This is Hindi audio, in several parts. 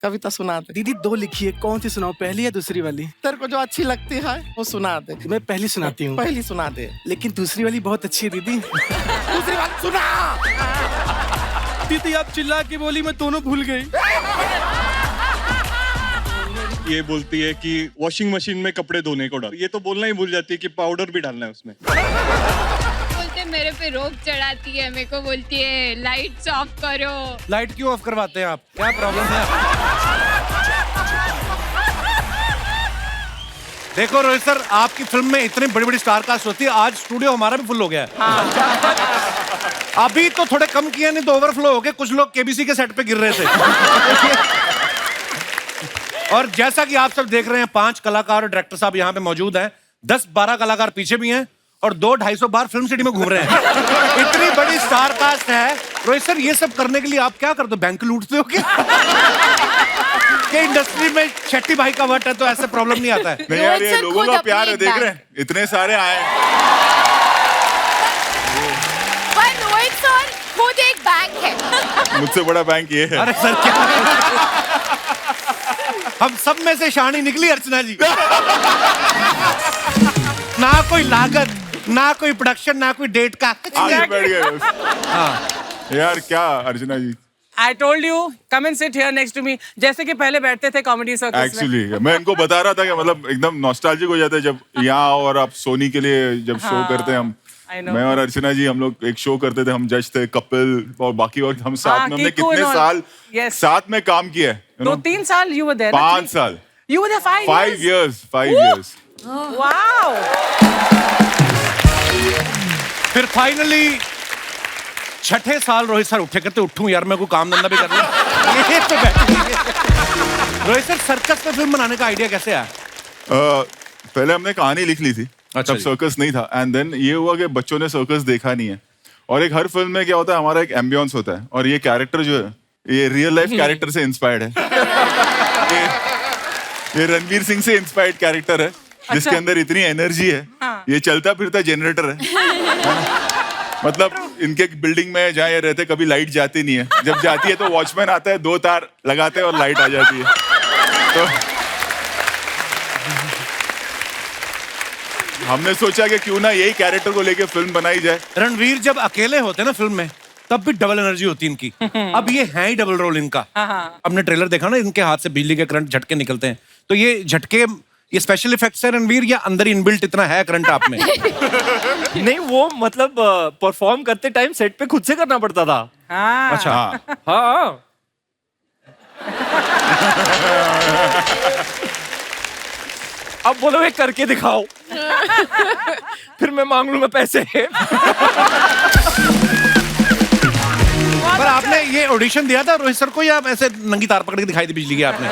कविता सुना दे। दीदी 2 लिखी है, कौन सी सुनाऊं, पहली या दूसरी वाली? तेरे को जो अच्छी लगती है वो सुना दे। मैं पहली सुनाती हूँ। पहली सुना दे। लेकिन दूसरी वाली बहुत अच्छी है दीदी। दूसरी बात सुना। दीदी आप चिल्ला के बोली, मैं दोनों भूल गई। ये बोलती है कि वॉशिंग मशीन में कपड़े धोने को डाल, ये तो बोलना ही भूल जाती है कि पाउडर भी डालना है उसमें। बोलते मेरे पे रोक चढ़ाती है, मेरे को बोलती है लाइट्स ऑफ करो। लाइट क्यों ऑफ करवाते हैं आप, क्या प्रॉब्लम है? देखो रोहित सर, आपकी फिल्म में इतनी बड़ी बड़ी स्टार कास्ट होती है, आज स्टूडियो हमारा भी फुल हो गया है। अभी तो थोड़े कम किए, नहीं तो ओवरफ्लो हो गए। कुछ लोग केबीसी के सेट पे गिर रहे थे। और जैसा कि आप सब देख रहे हैं, 5 कलाकार और डायरेक्टर साहब यहाँ पे मौजूद हैं, 10-12 कलाकार पीछे भी हैं और 200-250 बार फिल्म सिटी में घूम रहे हैं। इतनी बड़ी स्टार कास्ट है। रोहित सर, ये सब करने के लिए आप क्या करते हो, बैंक लूटते हो क्या? कि इंडस्ट्री में शेट्टी भाई का वट है तो ऐसे प्रॉब्लम नहीं आता है? नहीं यार, ये लोगों का प्यार है, देख रहे हैं इतने सारे आए। पर रोहित सर खुद एक बैंक है। मुझसे बड़ा बैंक ये है। अरे सर क्या हम सब में से शानी निकली अर्चना जी। ना कोई लागत, ना कोई प्रोडक्शन, ना कोई डेट का। आगे बैठ गए बस। यार क्या अर्चना जी, I told you, come and sit here next to me. जैसे कि पहले बैठते थे कॉमेडी सर्कस में। एक्चुअली मैं इनको बता रहा था कि मतलब एकदम नॉस्टैल्जिक हो जाता है जब यहाँ और आप सोनी के लिए जब शो करते हैं हम। I know. मैं और अर्चना जी हम लोग एक शो करते थे, हम जज थे, कपिल और बाकी, और हम साथ में हमने कीकू कितने and all. साल Yes. साथ में काम किया है? 2-3 साल you were there. 5 साल। You were there 5 5 years. years. 5 years. Wow. फिर फाइनली 6ठे साल रोहित सर उठे कहते उठूं यार, मैं कोई काम धंधा भी कर लूं। ये तो रोहित सर, सर्कस में फिल्म बनाने का आइडिया कैसे आया? पहले हमने कहानी लिख ली थी, अच्छा तब जी। सर्कस नहीं था, एंड देन ये हुआ कि बच्चों ने सर्कस देखा नहीं है। और एक हर फिल्म में क्या होता है, हमारा एक एम्बियंस होता है, और ये कैरेक्टर जो है ये रियल लाइफ कैरेक्टर से इंस्पायर्ड है। ये रणवीर सिंह से इंस्पायर्ड कैरेक्टर है, जिसके अंदर इतनी एनर्जी है। ये चलता फिरता जनरेटर है। मतलब इनके बिल्डिंग में जहाँ ये रहते कभी लाइट जाती नहीं है, जब जाती है तो वॉचमैन आता है, 2 तार लगाते हैं और लाइट आ जाती है। तो हमने सोचा कि क्यों ना यही कैरेक्टर को लेके फिल्म बनाई जाए। रणवीर जब अकेले होते ना फिल्म में, तब भी डबल एनर्जी होती है इनकी। अब ये है ही डबल रोल इनका। हमने ट्रेलर देखा ना, इनके हाथ से बिजली के करंट झटके निकलते हैं, तो ये झटके, ये स्पेशल इफेक्ट्स है रणवीर, या अंदर इनबिल्ट इतना है करंट आप में? नहीं, वो मतलब परफॉर्म करते टाइम सेट पे खुद से करना पड़ता था। हाँ. अच्छा। हाँ। अब बोलो वे करके दिखाओ। फिर मैं मांग लूंगा पैसे। पर आपने ये ऑडिशन दिया था रोहित सर को, या ऐसे नंगी तार पकड़ के दिखाई दी बिजली की आपने?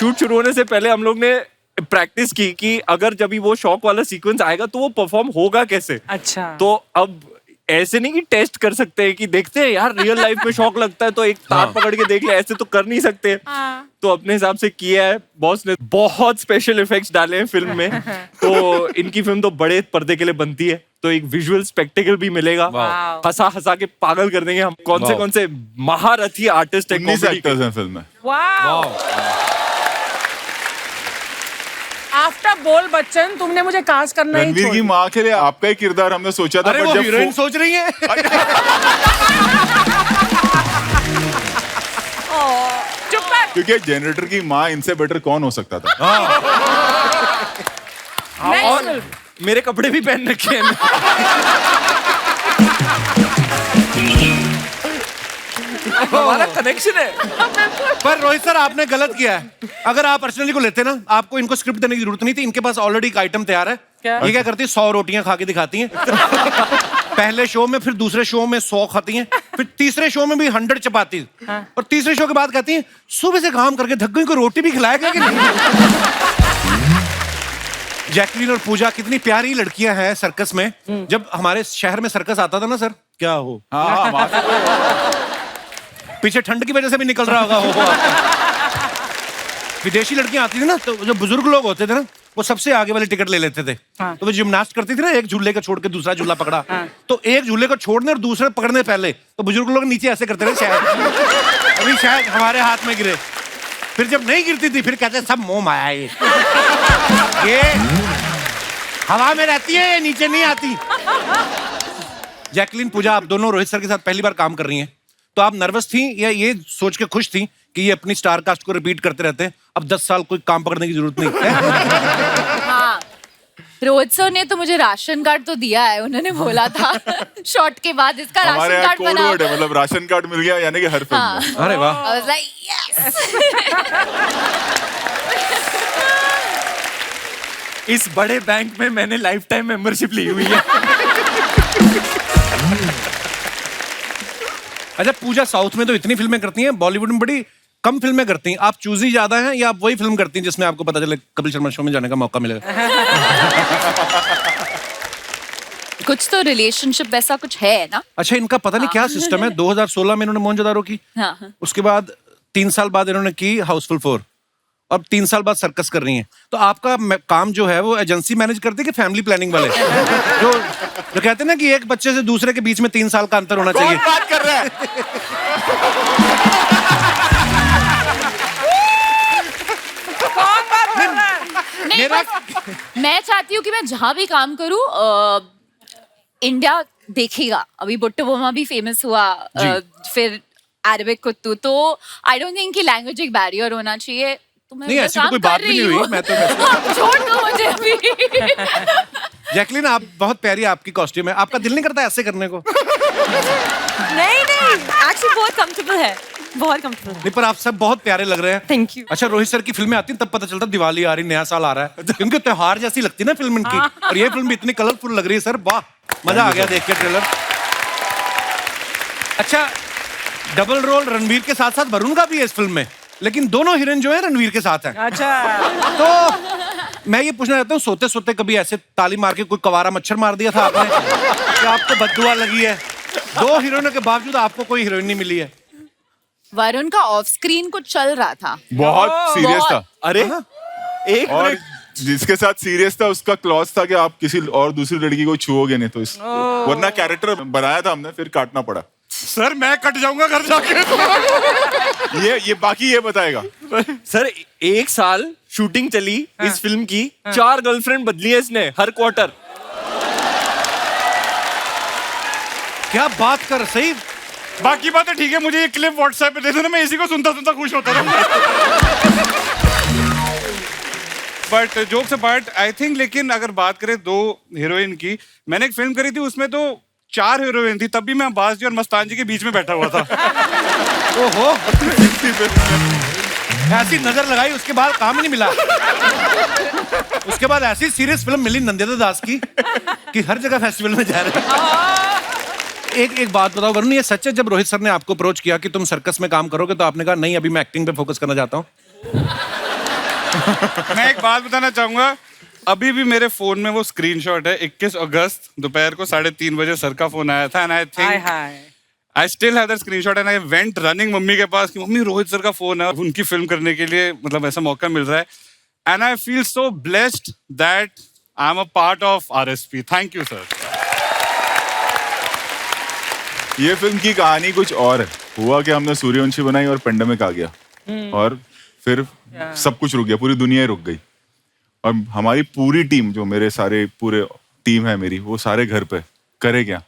शूट शुरू होने से पहले हम लोग ने प्रैक्टिस की कि अगर जब भी वो शॉक वाला सीक्वेंस आएगा तो वो परफॉर्म होगा कैसे। अच्छा। तो अब ऐसे नहीं कि टेस्ट कर सकते हैं कि देखते हैं यार रियल लाइफ में शॉक लगता है तो एक तार पकड़ के देख ले, ऐसे तो कर नहीं सकते। तो अपने हिसाब से किया है। बॉस ने बहुत स्पेशल इफेक्ट्स डाले हैं फिल्म में, तो इनकी फिल्म तो बड़े पर्दे के लिए बनती है, तो एक विजुअल स्पेक्टेकल भी मिलेगा। हंसा हंसा के पागल कर देंगे हम। कौन से महारथी आर्टिस्ट है 19 एक्टर्स हैं फिल्म में। Wow. आफ्टर बोल बच्चन तुमने मुझे कास्ट करना ही रणवीर छोड़ की दिया। माँ के लिए आपका ही किरदार हमने सोचा था, अरे पर वो जब हीरोइन सोच रही है। चुप कर। क्योंकि जनरेटर की माँ इनसे बेटर कौन हो सकता था? और मेरे कपड़े भी पहन रखे हैं। हमारा कनेक्शन है। पर रोहित सर आपने गलत किया है। अगर आप पर्सनली को लेते ना, आपको इनको स्क्रिप्ट देने की जरूरत नहीं थी। इनके पास ऑलरेडी एक आइटम तैयार है। क्या? ये क्या करती है, 100 रोटियां खा के दिखाती हैं। पहले शो में, फिर दूसरे शो में 100 खाती हैं, फिर तीसरे शो में भी 100 चपाती। और तीसरे शो के बाद कहती हैं सुबह से काम करके थक गई, को रोटी भी खिलाएगा कि नहीं? जैकलीन और पूजा कितनी प्यारी लड़कियां हैं सर्कस में। जब हमारे शहर में सर्कस आता था ना सर, क्या हो, हाँ, पीछे ठंड की वजह से भी निकल रहा होगा हो विदेशी लड़कियां आती थी ना, तो जो बुजुर्ग लोग होते थे ना, वो सबसे आगे वाले टिकट ले लेते थे। तो वो जिम्नास्ट करती थी ना, एक झूले को छोड़ के दूसरा झूला पकड़ा। तो एक झूले को छोड़ने और दूसरे पकड़ने पहले तो बुजुर्ग लोग नीचे ऐसे करते रहे, शायद अभी शायद हमारे हाथ में गिरे। फिर जब नहीं गिरती थी फिर कहते सब मोह माया है ये हवा में रहती है, नीचे नहीं आती। जैकलीन, पूजा, आप दोनों रोहित सर के साथ पहली बार काम कर रही हैं, तो आप नर्वस थी या ये सोच के खुश थी कि ये अपनी स्टार कास्ट को रिपीट करते रहते हैं, अब 10 साल कोई काम पकड़ने की जरूरत नहीं है? हाँ, रोहित सर ने तो मुझे राशन कार्ड तो दिया है, उन्होंने बोला था शॉट के बाद इसका हमारे राशन यहाँ कार्ड कोड बनाओ। वर्ड है, मतलब राशन कार्ड मिल गया यानी कि हर फिल्म हाँ। में। अरे वाह। I was like, yes! इस बड़े बैंक में मैंने लाइफ टाइम मेंबरशिप ली हुई है। अच्छा पूजा, साउथ में तो इतनी फिल्में करती हैं, बॉलीवुड में बड़ी कम फिल्में करती हैं, आप चूजी ज्यादा हैं या आप वही फिल्म करती हैं जिसमें आपको पता चले कपिल शर्मा शो में जाने का मौका मिलेगा? कुछ तो रिलेशनशिप वैसा कुछ है ना। अच्छा, इनका पता नहीं क्या सिस्टम है। 2016 में इन्होंने मोहनजोदारो की, हाँ। उसके बाद 3 साल बाद इन्होंने की हाउसफुल 4, अब 3 साल बाद सर्कस कर रही हैं। तो आपका काम जो है वो एजेंसी मैनेज करती है कि फैमिली प्लानिंग वाले जो कहते हैं ना कि एक बच्चे से दूसरे के बीच में 3 साल का अंतर होना चाहिए। कौन बात कर रहा है? नहीं, बस मैं चाहती हूँ कि मैं जहाँ भी काम करूँ इंडिया देखेगा। अभी बुट्टो बोमा भी फेमस हुआ, फिर अरबिक कुत्तू, तो आई डोंट थिंक कि लैंग्वेज एक बैरियर होना चाहिए। तो मैं नहीं, उधर ऐसी तो काम कोई कर बात भी रही नहीं हुई। हूँ। मैं तो छोड़ दो मुझे अभी। जैकलीन, आप बहुत प्यारी आपकी कॉस्ट्यूम है, आपका दिल नहीं करता ऐसे करने को? नहीं एक्चुअली बहुत कंफर्टेबल है, बहुत कंफर्टेबल। नहीं, पर आप सब बहुत प्यारे लग रहे हैं। Thank you. अच्छा, रोहित सर की फिल्में आती हैं तब पता चलता दिवाली आ रही, नया साल आ रहा है, क्योंकि त्योहार जैसी लगती है ना फिल्म इनकी, और ये फिल्म भी इतनी कलरफुल लग रही है सर, वाह, मजा आ गया देख के ट्रेलर। अच्छा, डबल रोल रणवीर के साथ साथ वरुण का भी है इस फिल्म में, लेकिन दोनों हीरोइन जो है रणवीर के साथ हैं। अच्छा, तो मैं ये पूछना चाहता हूँ, सोते सोते कभी ऐसे ताली मार के कोई कवारा मच्छर मार दिया था आपने कि आपको बददुआ लगी है? 2 हीरोइनों के बावजूद आपको कोई हीरोइन नहीं मिली है। वरुण का ऑफ स्क्रीन कुछ चल रहा था, बहुत सीरियस था। अरे एक और मिनट, जिसके साथ सीरियस था उसका क्लॉज था कि आप किसी और दूसरी लड़की को छुओगे नहीं, तो इस वरना कैरेक्टर बनाया था हमने, फिर काटना पड़ा। सर मैं कट जाऊंगा घर जाके। ये बाकी ये बताएगा। सर 1 साल शूटिंग चली इस फिल्म की, 4 गर्लफ्रेंड बदली है इसने हर क्वार्टर। क्या बात कर, सही। बाकी बातें ठीक है, मुझे ये क्लिप व्हाट्सएप पे दे दो ना, मैं इसी को सुनता सुनता खुश होता रहूंगा। But jokes apart, I think, लेकिन अगर बात करें 2 हीरोइन की, मैंने एक फिल्म करी थी उसमें तो 4 हीरोइन थी, तब भी मैं अब्बास जी और मस्तान जी के बीच में बैठा हुआ था। ओहो, ऐसी नजर लगाई, उसके बाद काम ही नहीं मिला। उसके बाद ऐसी सीरियस फिल्म मिली नंदिता दास की कि हर जगह फेस्टिवल में जा रहे हैं। एक बात बताओ वरुण, ये सच है जब रोहित सर ने आपको अप्रोच किया कि तुम सर्कस में काम करोगे, तो आपने कहा नहीं, अभी मैं एक्टिंग पे फोकस करना चाहता हूँ? मैं एक बात बताना चाहूंगा, अभी भी मेरे फोन में वो स्क्रीनशॉट है, 21 अगस्त दोपहर को 3:30 बजे सर का फोन आया था, and I think I still have that screenshot, and I went running mummy के पास कि मम्मी रोहित सर का फोन है, उनकी फिल्म करने के लिए मतलब ऐसा मौका मिल रहा है, and I feel so blessed that I am a part of RSP। Thank you sir. ये फिल्म की कहानी कुछ और है। हुआ कि हमने सूर्यवंशी बनाई और पेंडेमिक आ गया, और फिर सब कुछ रुक गया, पूरी दुनिया ही रुक गई, और हमारी पूरी टीम, जो मेरे सारे पूरे टीम है मेरी, वो सारे घर पे करे क्या।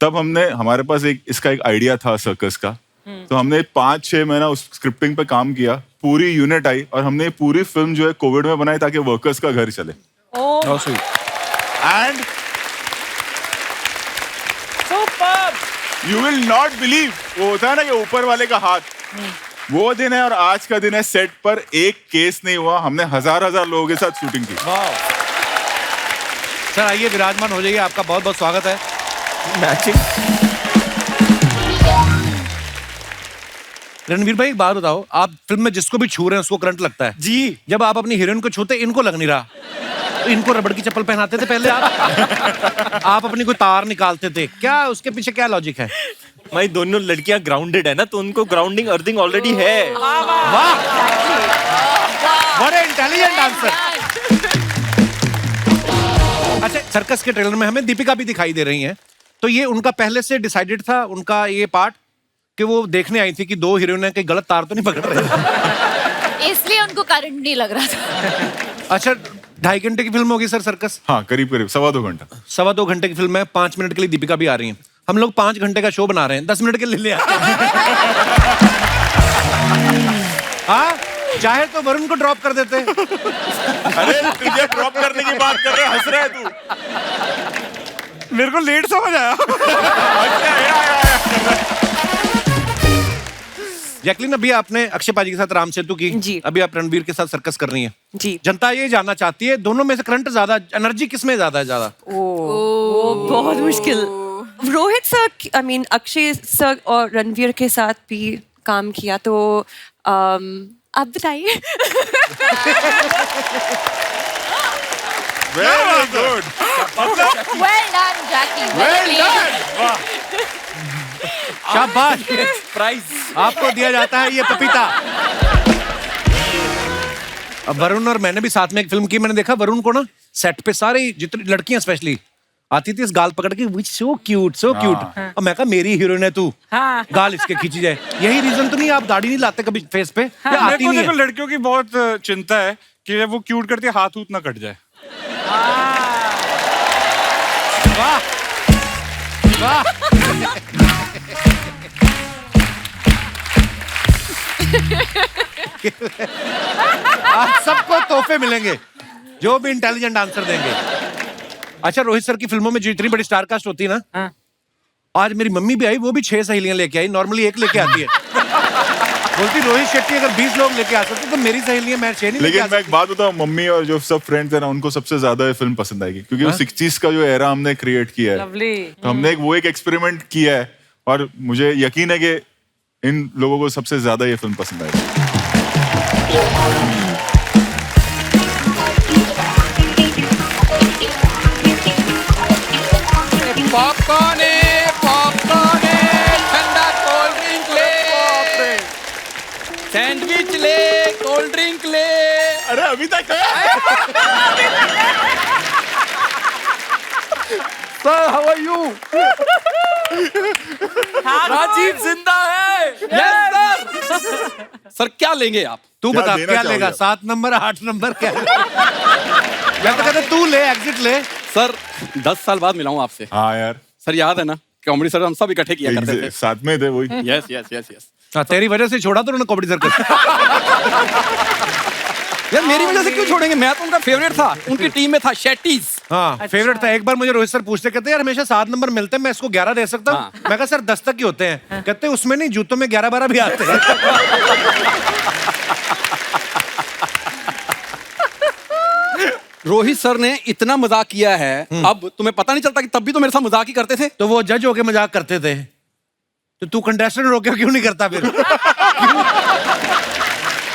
तब हमने, हमारे पास इसका एक आइडिया था सर्कस का, तो हमने 5-6 महीना उस स्क्रिप्टिंग पे काम किया, पूरी यूनिट आई, और हमने पूरी फिल्म जो है कोविड में बनाई ताकि वर्कर्स का घर चले। And you will not believe, वो होता है ना कि ऊपर वाले का हाथ, वो दिन है और आज का दिन है। सेट पर एक केस नहीं हुआ, हमने हजार लोगों के साथ शूटिंग की। सर आइए, विराजमान हो जाइए, आपका बहुत बहुत स्वागत है। रणवीर भाई, एक बात बताओ, आप फिल्म में जिसको भी छू रहे हैं उसको करंट लगता है जी। जब आप अपनी हीरोइन को छूते, इनको लग नहीं रहा, तो इनको रबड़ की चप्पल पहनाते थे पहले आप अपनी कोई तार निकालते थे क्या? उसके पीछे क्या लॉजिक है? भाई दोनों लड़कियां ग्राउंडेड है ना, तो उनको ग्राउंडिंग अर्थिंग ऑलरेडी है। वाह, बड़े इंटेलिजेंट आंसर। अच्छा, सर्कस के ट्रेलर में हमें दीपिका भी दिखाई दे रही हैं, तो ये उनका पहले से डिसाइडेड था उनका ये पार्ट कि वो देखने आई थी कि 2 हीरोइनें कहीं गलत तार तो नहीं पकड़ रहे? उनको करंट नहीं लग रहा था। अच्छा 2.5 घंटे की फिल्म होगी सर सर्कस? हाँ करीब करीब 2.25 घंटा। 2.25 घंटे की फिल्म है, 5 मिनट के लिए दीपिका भी आ रही हैं। हम लोग 5 घंटे का शो बना रहे हैं, 10 मिनट के लिए ले आते हैं। हाँ चाहे तो वरुण को ड्रॉप कर देते। अरे तुझे ड्रॉप करने की बात कर रहे, हंस रहा है तू। मेरे को लेट समझ आया। जैकलीन अभी आपने अक्षय पाजी के साथ राम सेतु की, जी। अभी आप रणवीर के साथ सर्कस कर रही हैं। जी। जनता ये जानना चाहती है दोनों में से करंट ज्यादा, एनर्जी किस में ज्यादा है? ज्यादा बहुत मुश्किल। Rohit sir, I mean Akshay sir और रणवीर के साथ भी काम किया, तो आप बताइए। Very good. Well done, Jackie. Well done. शाबाश, प्राइज आपको दिया जाता है ये पपीता। अब वरुण और मैंने भी साथ में एक फिल्म की, मैंने देखा वरुण को ना सेट पे सारी जितनी लड़कियां स्पेशली आती थी इस गाल पकड़ के, विच सो क्यूट सो क्यूट। और मैं कहा मेरी हीरोइन है तू, गाल इसके खींची जाए। यही रीजन तो नहीं आप दाढ़ी नहीं लाते कभी फेस पे? या आती नहीं है? लड़कियों की बहुत चिंता है कि जब वो क्यूट करती है हाथ उत ना कट जाए। वाह वाह। आज सबको तोहफे मिलेंगे जो भी इंटेलिजेंट आंसर देंगे। अच्छा रोहित सर की फिल्मों में जो इतनी बड़ी स्टार कास्ट होती है ना, आज मेरी मम्मी भी आई, वो भी 6 सहेलियां लेके आई। नॉर्मली 1 लेके आती है। बोलती रोहित शेट्टी अगर 20 लोग लेके आ सकते तो मेरी सहेलियां मैं 6 नहीं लेके आ लेकिन मैं एक बात बताऊं, मम्मी और जो सब फ्रेंड्स है ना उनको सबसे ज्यादा ये फिल्म पसंद आएगी, क्योंकि वो 60s का जो एरा हमने क्रिएट किया है। तो हमने वो एक एक्सपेरिमेंट किया है और मुझे यकीन है कि इन लोगों को सबसे ज्यादा ये फिल्म पसंद आएगी। पॉपकॉर्न है, ठंडा कोल्ड ड्रिंक ले, सैंडविच ले, कोल्ड ड्रिंक ले। अरे अभी तक sir how are you? Rajeev जिंदा है। Yes sir. सर क्या लेंगे आप? तू क्या बता देना क्या चाहोगे लेगा? आप? 7 नंबर 8 नंबर क्या? मैं तो कहता तू ले, एग्जिट ले। सर 10 साल बाद मिला हूं आपसे। हाँ यार, सर याद है ना कॉमेडी सर हम सब इकट्ठे किया करते थे। साथ में थे वही। Yes yes yes yes. हाँ, तेरी वजह से छोड़ा तो उन्होंने कॉमेडी सर्कस। यार मेरी वजह से क्यों छोड़ेंगे? मैं तो उनका फेवरेट था, उनकी टीम में था शेट्टीज। हाँ फेवरेट था। एक बार मुझे रोहित सर पूछते, कहते यार हमेशा 7 नंबर मिलते हैं, मैं इसको 11 दे सकता हूँ? हाँ। मैं कहा सर 10 तक ही होते हैं। कहते उसमें नहीं, जूतों में 11-12 भी आते हैं। रोहित सर ने इतना मजाक किया है, अब तुम्हें पता नहीं चलता कि तब भी तो मेरे साथ मजाक ही करते थे। तो वो जज होके मजाक करते थे, तो तू कंटेस्टेंट होके क्यों नहीं करता फिर?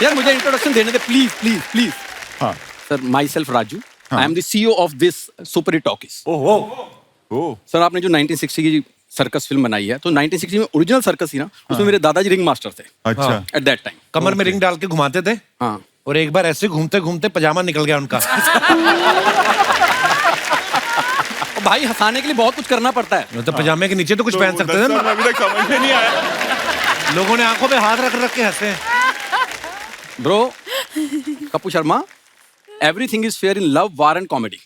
यार मुझे इंट्रोडक्शन देने दे प्लीज प्लीज प्लीज। हाँ sir myself Raju, I am the CEO of this super hit talkies. Oh sir आपने जो 1960 की सर्कस फिल्म बनाई है, तो 1960 में ओरिजिनल सर्कस थी ना, उसमें मेरे दादाजी रिंग मास्टर थे अच्छा। At that time. कमर में रिंग डाल के घुमाते थे। हाँ और एक बार ऐसे घूमते घूमते पजामा निकल गया उनका। भाई हंसाने के लिए बहुत कुछ करना पड़ता है। तो पजामे के नीचे तो कुछ पहन सकते थे ना। अभी तक समझ में नहीं आया। लोगों ने आंखों पे हाथ रख रख के हंसे। Bro Kapoor Sharma, everything is fair in love, war and comedy,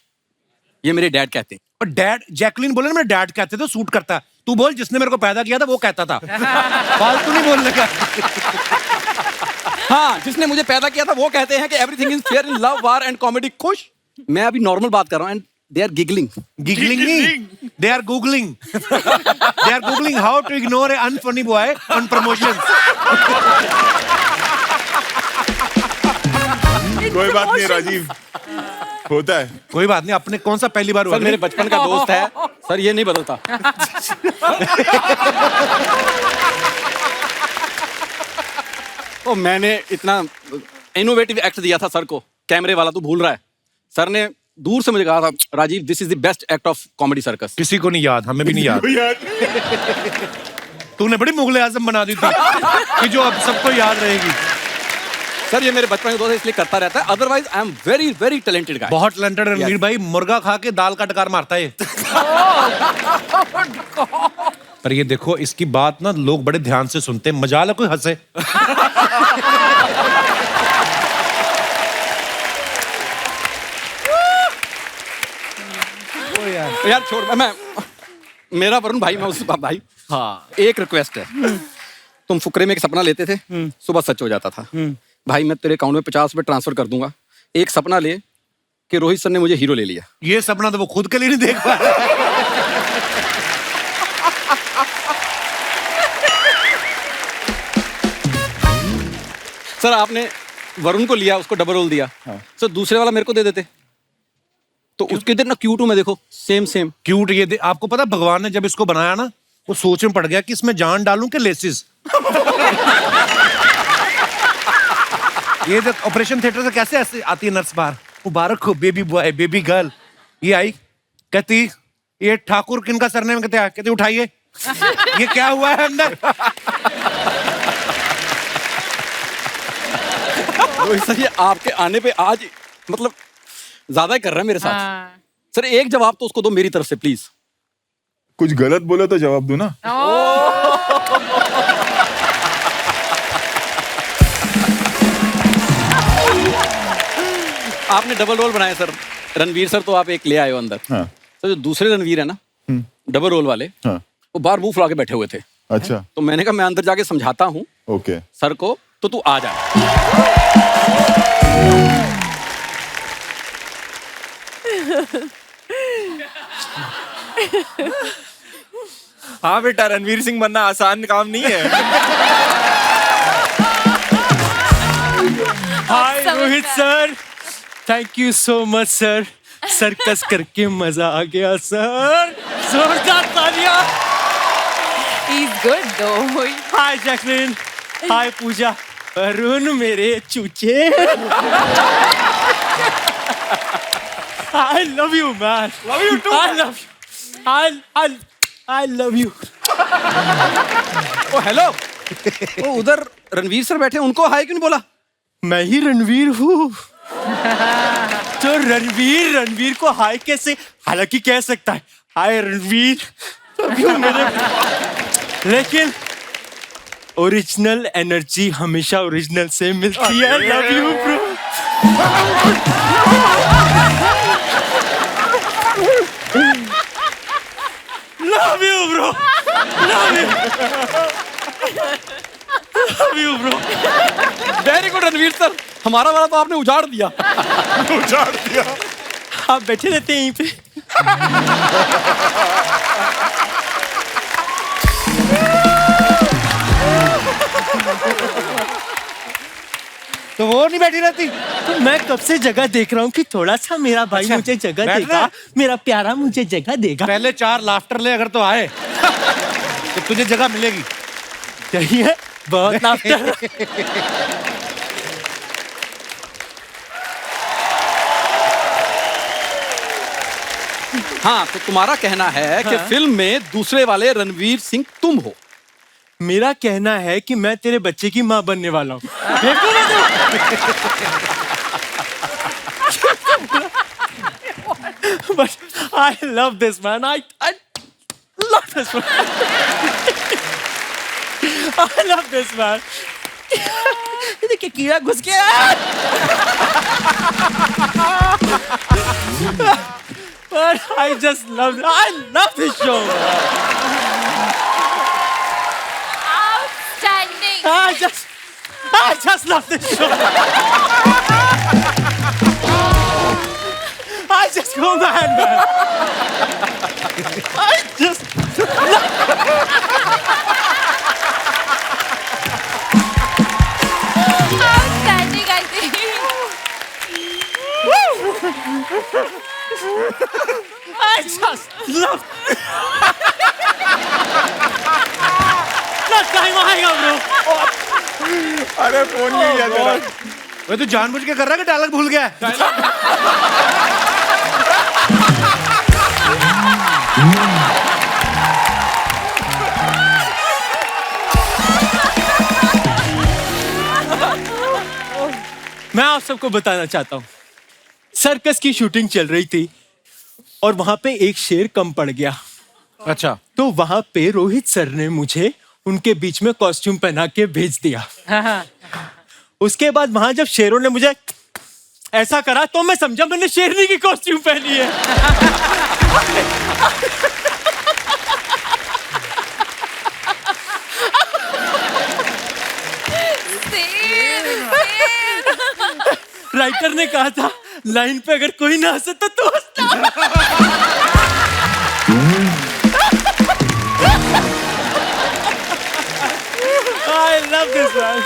ये मेरे डैड कहते हैं। और डैड, जैकलीन बोले ना मेरे डैड कहते थे, सूट करता है। तू बोल जिसने मेरे को पैदा किया था वो कहता था। फालतू नहीं बोलने का। हाँ जिसने मुझे पैदा किया था वो कहते हैं कि everything is fair in love, war and comedy. खुश, मैं अभी नॉर्मल बात कर रहा हूँ and they are giggling. Giggling नहीं, they are googling. They are googling how to ignore a unfunny boy on promotions. कोई बात नहीं राजीव, होता है। कोई बात नहीं, अपने कौन सा पहली बार हुआ? सर मेरे बचपन का दोस्त है सर, ये नहीं बदलता। तो मैंने इतना इनोवेटिव एक्ट दिया था सर को, कैमरे वाला तू भूल रहा है। सर ने दूर से मुझे कहा था, Rajeev this is the best act of comedy circus. किसी को नहीं याद, हमें भी नहीं याद। तूने बड़ी मुगले आजम बना दी थी कि जो अब सबको याद रहेगी। सर ये मेरे बचपन का दोस्त है इसलिए करता रहता है, otherwise I am very very talented guy. बहुत टैलेंटेड रणवीर भाई, मुर्गा खा के दाल का टकार मारता है। पर ये देखो इसकी बात ना लोग बड़े ध्यान से सुनते हैं, मजाल है कोई हंसे। यार छोड़, मैं मेरा वरुण भाई, मैं उस भाई। हाँ, एक रिक्वेस्ट है, तुम फुकरे में एक सपना लेते थे, सुबह सच हो जाता था। भाई मैं तेरे अकाउंट में 50 रुपए ट्रांसफर कर दूंगा, एक सपना ले कि रोहित सर ने मुझे हीरो ले लिया। ये सपना तो वो खुद के लिए नहीं देख पा रहा। सर आपने वरुण को लिया, उसको डबल रोल दिया, सर दूसरे वाला मेरे को दे देते तो उसके दिन ना क्यूट हूं मैं, देखो सेम क्यूट। ये आपको पता भगवान ने जब इसको बनाया ना, वो सोच में पड़ गया कि इसमें जान डालूं कि लेसिस। ये जो ऑपरेशन थिएटर से कैसे ऐसे आती है नर्स बाहर, मुबारक हो बेबी बॉय बेबी गर्ल, ये आई कहती ये ठाकुर किनका सरनेम, कहते उठाइए ये क्या हुआ है अंदर। रोहित सर ये आपके आने पे आज मतलब ज्यादा ही कर रहे हैं मेरे साथ। सर एक जवाब तो उसको दो मेरी तरफ से प्लीज। कुछ गलत बोला तो जवाब दो ना। आपने डबल रोल बनाया सर, रणवीर सर तो आप एक ले आए हो अंदर। हाँ। तो जो दूसरे रणवीर है ना, डबल रोल वाले, हाँ। वो बाहर मुंह फुला के बैठे हुए थे। अच्छा। तो मैंने कहा मैं अंदर जाके समझाता हूँ ओके सर को, तो तू आ जा। हाँ बेटा, रणवीर सिंह बनना आसान काम नहीं है। Hi Rohit sir, thank you so much sir, circus करके मजा आ गया सर, जोरदार तालियां। He's good though. हाय जैकलिन, हाय पूजा, अरुण मेरे चूचे। I love you man. Love you too. I love you. I love you. Oh hello, वो उधर रणवीर सर बैठे, उनको हाय क्यों नहीं बोला? मैं ही रणवीर हूँ। तो रणवीर को हाय कैसे, हालांकि कह सकता है हाय रणवीर, तभी मेरे, लेकिन ओरिजिनल एनर्जी हमेशा ओरिजिनल से मिलती है। Love you bro. Love you bro, love you bro. Very good Ranveer sir, हमारा वाला तो आपने उजाड़ दिया। उजाड़ दिया। आप बैठे रहते हैं यहीं पे। तो वो नहीं बैठी रहती। तो मैं कब से जगह देख रहा हूँ कि थोड़ा सा मेरा भाई अच्छा, मुझे जगह बैठ देगा, रहा? मेरा प्यारा मुझे जगह देगा। पहले 4 लाफ्टर ले अगर तो आए तो तुझे जगह मिलेगी। सही है, बहुत लाफ्टर। हाँ, तो तुम्हारा कहना है कि फिल्म में दूसरे वाले रणवीर सिंह तुम हो। मेरा कहना है कि मैं तेरे बच्चे की माँ बनने वाला हूँ। But I love this man. I love this man. I love this man. देखिए कीड़ा घुस गया। But I love this show. Outstanding. I just love this show. I just go mad, man. I just Outstanding, I think. I just love. Next time आएगा bro. अरे फोन नहीं लिया तेरा। वो तू जानबूझ के कर रहा है कि डायलॉग भूल गया है? मैं आप सबको बताना चाहता हूँ, सर्कस की शूटिंग चल रही थी और वहां पे एक शेर कम पड़ गया। अच्छा, तो वहां पे रोहित सर ने मुझे उनके बीच में कॉस्ट्यूम पहना के भेज दिया। उसके बाद वहां जब शेरों ने मुझे ऐसा करा तो मैं समझा मैंने शेरनी की कॉस्ट्यूम पहनी है। राइटर ने कहा था लाइन पे अगर कोई ना हंसे तो तू हंसना। I love this man.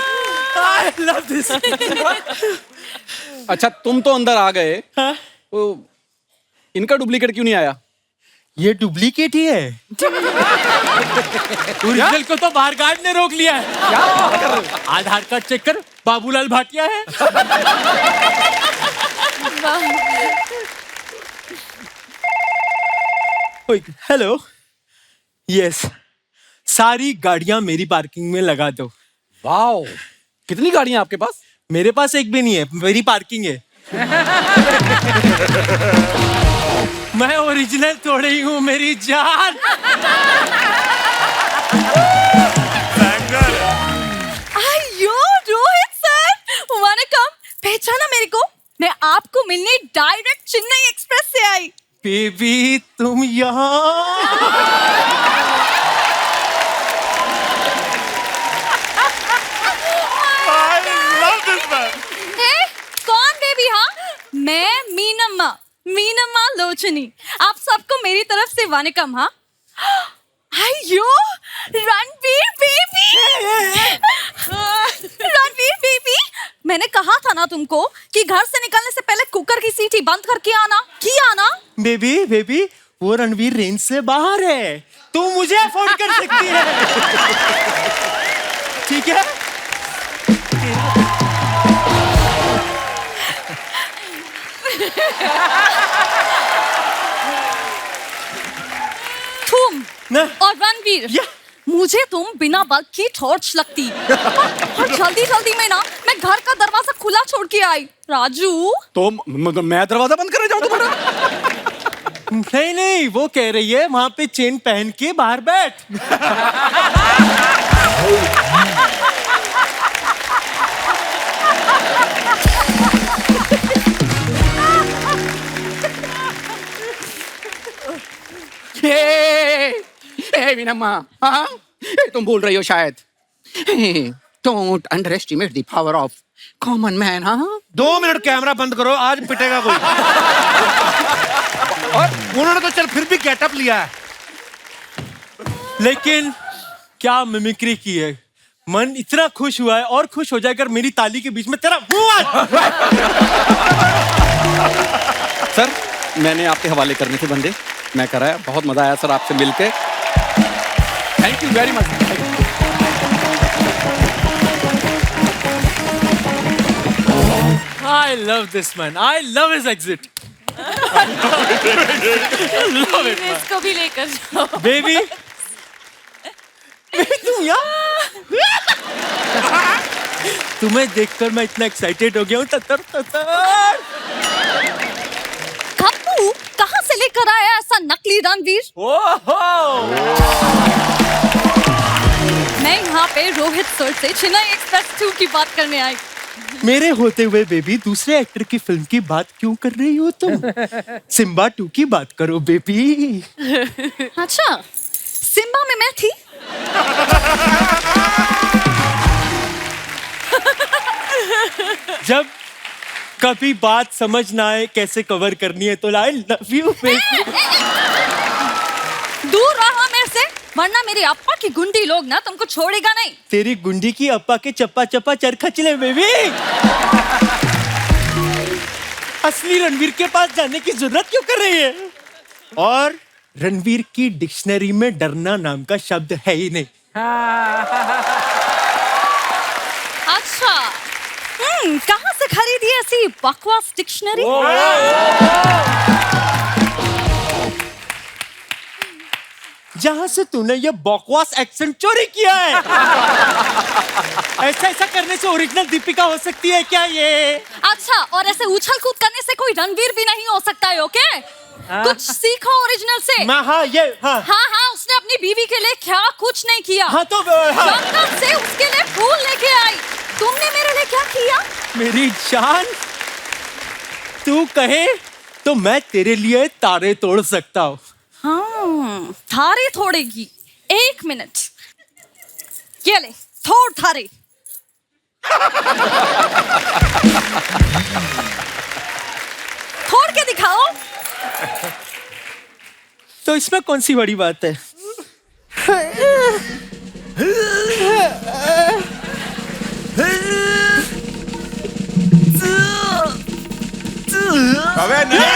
I love this. अच्छा तुम तो अंदर आ गए, तो इनका डुप्लीकेट क्यों नहीं आया? ये डुप्लीकेट ही है। ओरिजिनल को तो बाहर गार्ड ने रोक लिया है। क्या बात कर रहे हो? आधार कार्ड चेक कर, बाबूलाल भाटिया है। हेलो, यस, सारी गाड़ियां मेरी पार्किंग में लगा दो। वाओ, कितनी गाड़ियां आपके पास? मेरे पास एक भी नहीं है, मेरी पार्किंग है। मैं ओरिजिनल थोड़ी ही हूँ मेरी जान। अयो रोहित सर, वनकम, पहचाना मेरे को? मैं आपको मिलने डायरेक्ट चेन्नई एक्सप्रेस से आई। बेबी तुम यहाँ? कौन बेबी? हाँ, मैं मीनम्मा लोचनी। आप सबको मेरी तरफ से वनकम। हाँ, अयो रणवीर बेबी, मैंने कहा था ना तुमको कि घर से निकलने से पहले कुकर की सीटी बंद करके आना। किया ना? बेबी वो रणवीर रेंज से बाहर है, तू मुझे अफोर्ड कर सकती है। ठीक है? तुम और रणवीर, मुझे तुम बिना बल्ब की टॉर्च लगती। और जल्दी में ना मैं घर का दरवाजा खुला छोड़ के आई। राजू, तो मैं दरवाजा बंद करने जाऊं तुम्हारा? नहीं, वो कह रही है वहां पे चेन पहन के बाहर बैठ। मीनम्मा, हाँ? तुम भूल रही हो शायद। Don't underestimate the power of common man, हाँ? 2 मिनट कैमरा बंद करो, आज पिटेगा कोई। और उन्होंने तो चल फिर भी गेटअप लिया है, लेकिन क्या मिमिक्री की है। मन इतना खुश हुआ है, और खुश हो जाएगा मेरी ताली के बीच में तेरा मुंह। सर, मैंने आपके हवाले करने थे बंदे, मैं कराया। बहुत मजा आया सर आपसे मिलके। Thank you very much. I love this man. I love his exit. Love it, man. इसको भी लेकर जाओ। बेबी, तुम यहाँ? तुम्हें देखकर मैं इतना एक्साइटेड हो गया हूँ। ततर। खप्पू, कहाँ से लेकर आया ऐसा नकली रणवीर? मैं यहाँ पे रोहित सर से चेन्नई एक्सप्रेस 2 की बात करने आई। मेरे होते हुए बेबी दूसरे एक्टर की फिल्म की बात क्यों कर रही हो तुम? सिम्बा 2 की बात करो बेबी। अच्छा, सिम्बा में मैं थी? जब कभी बात समझ ना आए कैसे कवर करनी है तो आई लव यू बेबी। दूर रहा मेरे से, वरना मेरे अप्पा की गुंडी लोग ना तुमको छोड़ेगा नहीं। तेरी गुंडी की अप्पा के चप्पा चप्पा चरखच ले बेबी। असली रणवीर के पास जाने की जरूरत क्यों कर रही है? और रणवीर की डिक्शनरी में डरना नाम का शब्द है ही नहीं। अच्छा, कहाँ से खरीदी ऐसी बकवास डिक्शनरी? जहां से तूने ये बकवास एक्सेंट चोरी किया है। ऐसा करने से ओरिजिनल दीपिका हो सकती है क्या ये? अच्छा, और ऐसे उछल कूद करने से कोई रणवीर भी नहीं हो सकता है, ओके? कुछ सीखो ओरिजिनल से। हाँ, उसने अपनी बीवी के लिए क्या कुछ नहीं किया। हाँ तो लंदन से उसके लिए फूल लेके आई। तुमने मेरे लिए क्या किया? मेरी जान, तू कहे तो मैं तेरे लिए तारे तोड़ सकता हूँ। हाँ, थारे थोड़ेगी। 1 मिनट, ये ले थोड़ थारे। थोड़ के दिखाओ। तो इसमें कौन सी बड़ी बात है? अबे नहीं।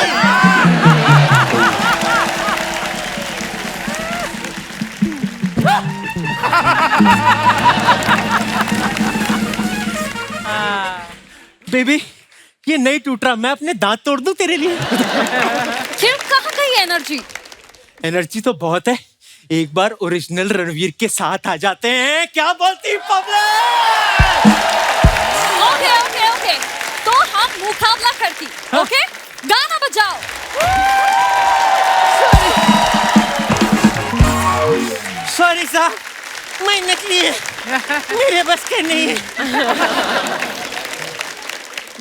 बेबी, ये नहीं टूट रहा, मैं अपने दांत तोड़ दूं तेरे लिए? फिर कहाँ गई एनर्जी? एनर्जी तो बहुत है, एक बार ओरिजिनल रणवीर के साथ आ जाते हैं, क्या बोलती पब्लिक? ओके ओके ओके, तो हम मुकाबला करती। ओके, गाना बजाओ। सॉरी साहब, मैं नकली है, मेरे बस के नहीं है।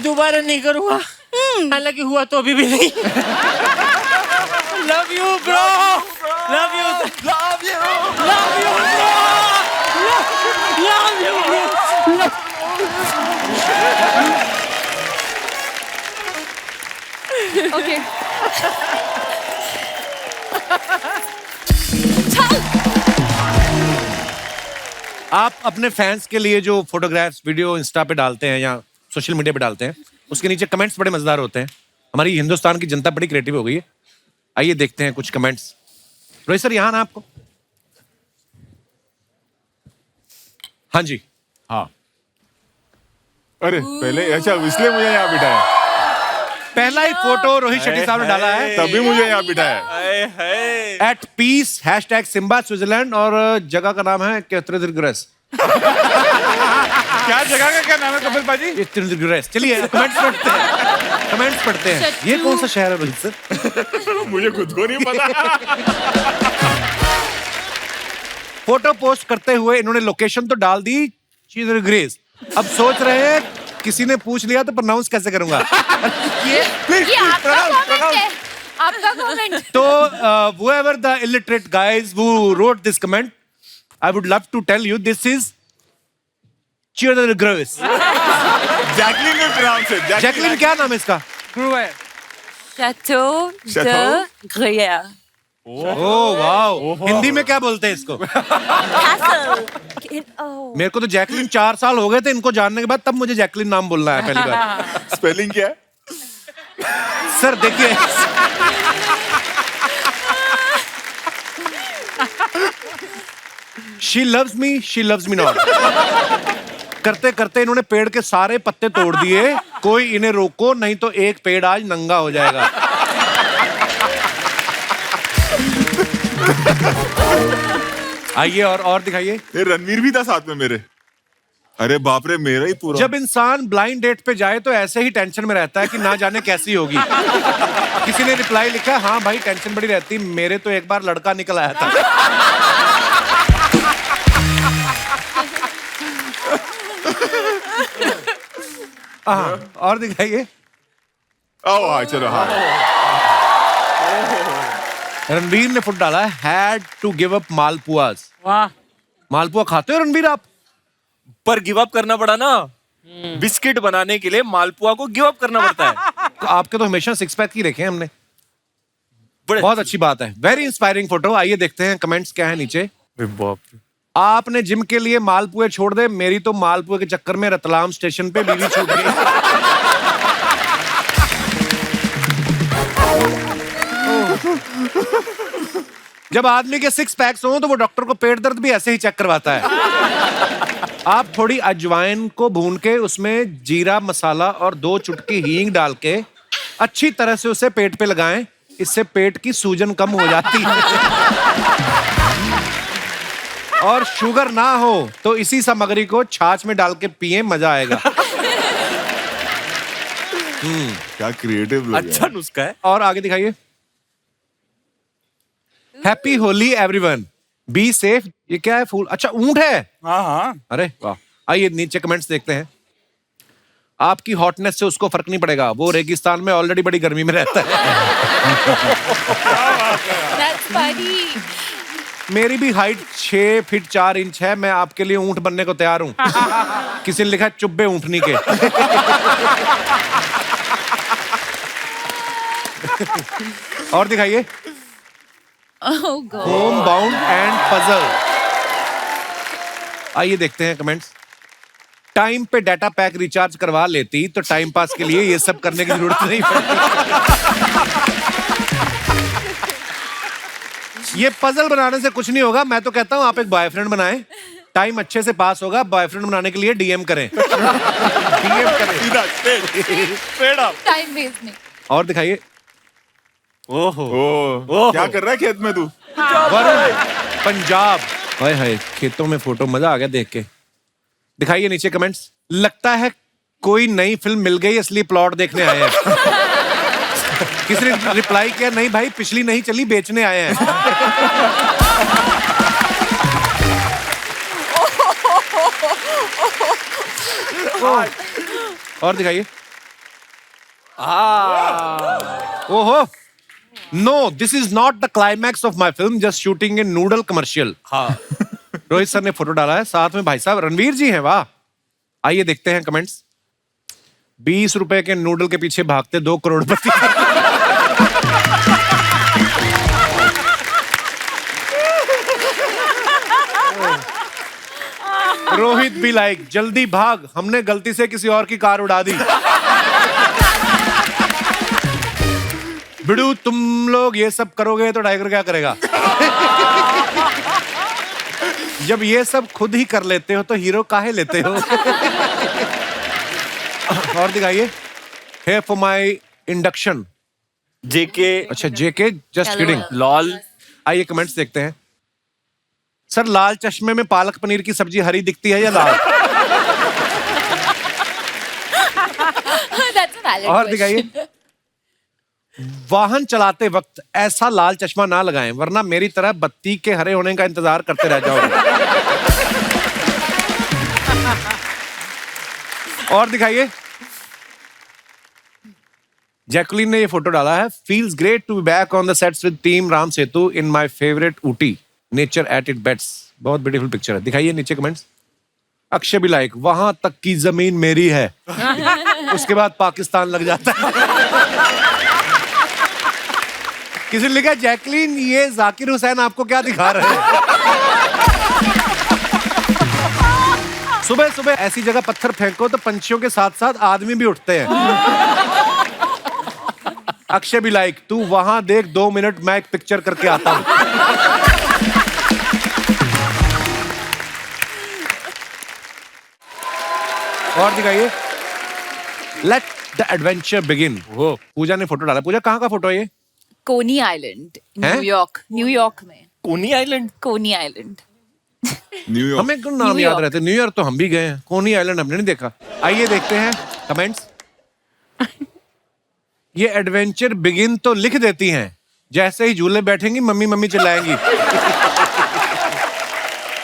दोबारा नहीं करूँगा, हालांकि हुआ तो अभी भी नहीं। Love you bro, love you, love you, love you bro, love you. Okay, चल। आप अपने फैंस के लिए जो फोटोग्राफ्स वीडियो इंस्टा पे डालते हैं या सोशल मीडिया पे डालते हैं, उसके नीचे कमेंट्स बड़े मजेदार होते हैं। हमारी हिंदुस्तान की जनता बड़ी क्रिएटिव हो गई है। आइए देखते हैं कुछ कमेंट्स। रोहित सर, यहाँ ना आपको। हाँ जी, हाँ। अरे पहले, अच्छा इसलिए मुझे यहाँ बिठाया। पहला ही फोटो रोहित शेट्टी साहब ने डाला है, तभी मुझे यहाँ बिठाया। एट पीस #सिम्बा स्विट्जरलैंड, और जगह का नाम है कैथरीग्रेस। क्या जगह का क्या नाम है कपिल पाजी? चलिए कमेंट्स पढ़ते हैं, कमेंट्स पढ़ते हैं। ये कौन सा शहर है रोहित सर? मुझे खुद को नहीं पता। फोटो पोस्ट करते हुए इन्होंने लोकेशन तो डाल दी ग्रेस। अब सोच रहे हैं किसी ने पूछ लिया तो प्रोनाउंस कैसे करूंगा। ये आपका कमेंट है, आपका कमेंट। तो whoever the illiterate guys who wrote this comment, I would love to tell you this is Grace. Jacqueline ने pronounce it. जैकलिन क्या नाम है इसका? Chateau de Gruyère. Oh wow, Hindi में क्या बोलते हैं इसको? Castle. मेरे को तो जैकलिन 4 साल हो गए थे इनको जानने के बाद, तब मुझे जैकलिन नाम बोलना है पहली बार। स्पेलिंग क्या है? सर देखिए, she loves me not। करते करते इन्होंने पेड़ के सारे पत्ते तोड़ दिए, कोई इन्हें रोको नहीं तो एक पेड़ आज नंगा हो जाएगा। आइए और दिखाइए। ये रणवीर भी था साथ में मेरे। अरे बाप रे, मेरा ही पूरा। जब इंसान ब्लाइंड डेट पे जाए तो ऐसे ही टेंशन में रहता है कि ना जाने कैसी होगी। किसी ने रिप्लाई लिखा, हाँ भाई टेंशन बड़ी रहती, मेरे तो एक बार लड़का निकल आया था। हाँ, और दिखाइए। हाँ चलो, हाँ। रणबीर ने फुट डाला है, had to give up malpuas. वाह, मालपुआ खाते हो रणबीर आप? पर गिव अप करना पड़ा ना, बिस्किट बनाने के लिए मालपुआ को गिव अप करना पड़ता है। तो आपके तो हमेशा 6 पैक ही रखे हैं हमने। बहुत अच्छी बात है, वेरी इंस्पायरिंग फोटो। आइए देखते हैं कमेंट्स क्या है नीचे। आपने जिम के लिए मालपुए छोड़ दे, मेरी तो मालपुए के चक्कर में रतलाम स्टेशन पे बीवी छूट गई। जब आदमी के 6 पैक्स हो तो वो डॉक्टर को पेट दर्द भी ऐसे ही चेक करवाता है। आप थोड़ी अजवाइन को भून के उसमें जीरा मसाला और 2 चुटकी हींग डाल के अच्छी तरह से उसे पेट पे लगाएं, इससे पेट की सूजन कम हो जाती है। और शुगर ना हो तो इसी सामग्री को छाछ में डाल के पिए, मजा आएगा। क्या क्रिएटिव लोग हैं। अच्छा नुस्खा है। और आगे दिखाइए। Happy Holi everyone, be safe. ये क्या है? फूल? अच्छा ऊंट है। हाँ हाँ। अरे वाह। आइए नीचे कमेंट्स देखते हैं। आपकी हॉटनेस से उसको फर्क नहीं पड़ेगा, वो रेगिस्तान में ऑलरेडी बड़ी गर्मी में रहता है। That's funny. मेरी भी हाइट 6 फीट 4 इंच है, मैं आपके लिए ऊंट बनने को तैयार हूं। किसी ने लिखा है चुब्बे ऊंटनी के। और दिखाइए। Oh God. Home bound and puzzle. आइए देखते हैं कमेंट्स। टाइम पे डाटा पैक रिचार्ज करवा लेती तो टाइम पास के लिए ये सब करने की जरूरत नहीं पड़ती। ये पजल बनाने से कुछ नहीं होगा, मैं तो कहता हूं आप एक बॉयफ्रेंड बनाएं, टाइम अच्छे से पास होगा। बॉयफ्रेंड बनाने के लिए डीएम करें। डीएम करें। Time waste नहीं. और दिखाइए। ओ क्या कर रहा है खेत में तू? वरुण, पंजाब। हाय हाय, खेतों में फोटो, मजा आ गया देख के। दिखाइए नीचे कमेंट्स। लगता है कोई नई फिल्म मिल गई इसलिए प्लॉट देखने आए हैं। किसी ने रिप्लाई किया, नहीं भाई पिछली नहीं चली, बेचने आए हैं। और दिखाइए। ओहो, no this is not the climax of my film, just shooting in noodle commercial. Rohit sir ने फोटो डाला है, साथ में भाई साहब रणवीर जी हैं। वाह, आइए देखते हैं कमेंट्स। 20 रुपए के नूडल के पीछे भागते 2 करोड़पति। रोहित भी लाइक, जल्दी भाग, हमने गलती से किसी और की कार उड़ा दी। बिड़ू, तुम लोग ये सब करोगे तो टाइगर क्या करेगा? जब ये सब खुद ही कर लेते हो तो हीरो काहे लेते हो? और दिखाइए। Here for my induction. जेके। अच्छा जेके, जस्ट किडिंग। लॉल। आइए कमेंट्स देखते हैं। सर लाल चश्मे में पालक पनीर की सब्जी हरी दिखती है या लाल? That's a valid और question. दिखाइए। वाहन चलाते वक्त ऐसा लाल चश्मा ना लगाएं, वरना मेरी तरह बत्ती के हरे होने का इंतजार करते रह जाओगे। और दिखाइए। जैकुलिन ने ये फोटो डाला है। Feels great to be back on the sets with team Ram Setu in my favourite Ooty, nature at its best. बहुत ब्यूटीफुल पिक्चर है। दिखाइए नीचे कमेंट्स। अक्षय भी लाइक, वहां तक की जमीन मेरी है। उसके बाद पाकिस्तान लग जाता है। किसी ने लिखा, जैकलीन ये जाकिर हुसैन आपको क्या दिखा रहे हैं? सुबह सुबह ऐसी जगह पत्थर फेंको तो पंछियों के साथ साथ आदमी भी उठते हैं। अक्षय भी लाइक, तू वहां देख, 2 मिनट मैं एक पिक्चर करके आता हूं। और दिखाइए। Let the adventure begin. वो पूजा ने फोटो डाला। पूजा, कहाँ का फोटो है ये? कोनी आइलैंड, हैं? न्यूयॉर्क में। कोनी आइलैंड। कोनी आइलैंड। न्यूयॉर्क। हमें क्यों नाम याद रहते? न्यूयॉर्क तो हम भी गए हैं, कोनी आइलैंड हमने नहीं देखा। आइए देखते हैं कमेंट्स। ये एडवेंचर बिगिन तो लिख देती हैं, जैसे ही झूले बैठेंगी मम्मी मम्मी चिल्लाएंगी।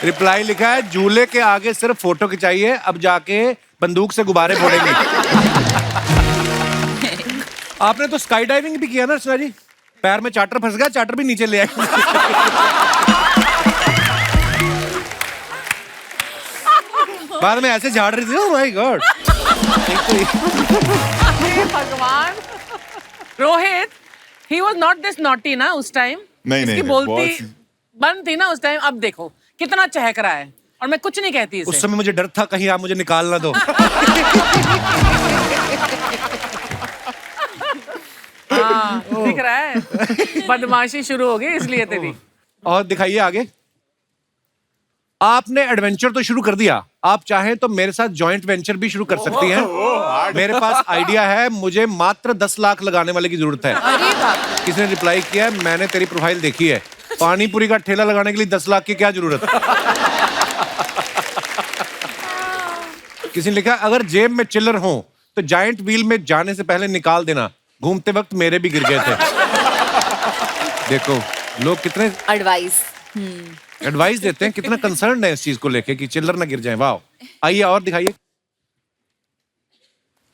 रिप्लाई लिखा है, झूले के आगे सिर्फ फोटो खिंचाइए, अब जाके बंदूक से गुब्बारे फोड़ेंगे। आपने तो स्काई डाइविंग भी किया ना अर्चना जी? पैर में चार्टर फंस गया, चार्टर भी नीचे ले आए। बाद में ऐसे झाड़ रही थी। Oh my God. भगवान। Rohit, he was not this naughty ना उस टाइम। नहीं, इसकी नहीं, बोलती बंद थी ना उस टाइम। अब देखो कितना चहक रहा है, और मैं कुछ नहीं कहती इसे। उस समय मुझे डर था कहीं आप मुझे निकाल ना दो। हाँ, दिख रहा है, बदमाशी शुरू हो गई इसलिए तेरी। और दिखाइए आगे। आपने एडवेंचर तो शुरू कर दिया, आप चाहें तो मेरे साथ जॉइंट वेंचर भी शुरू कर सकती हैं। मेरे पास आइडिया है, मुझे मात्र 10 लाख लगाने वाले की जरूरत है। किसी ने रिप्लाई किया है, मैंने तेरी प्रोफाइल देखी है, पानी पूरी का ठेला लगाने के लिए 10 लाख की क्या जरूरत है? किसी ने लिखा, अगर जेब में चिल्लर हो तो जायंट व्हील में जाने से पहले निकाल देना, घूमते वक्त मेरे भी गिर गए थे। देखो लोग कितने एडवाइस देते हैं, कितना कंसर्न है इस चीज को लेके कि चिल्लर ना गिर जाए। वाह। आइए और दिखाइए।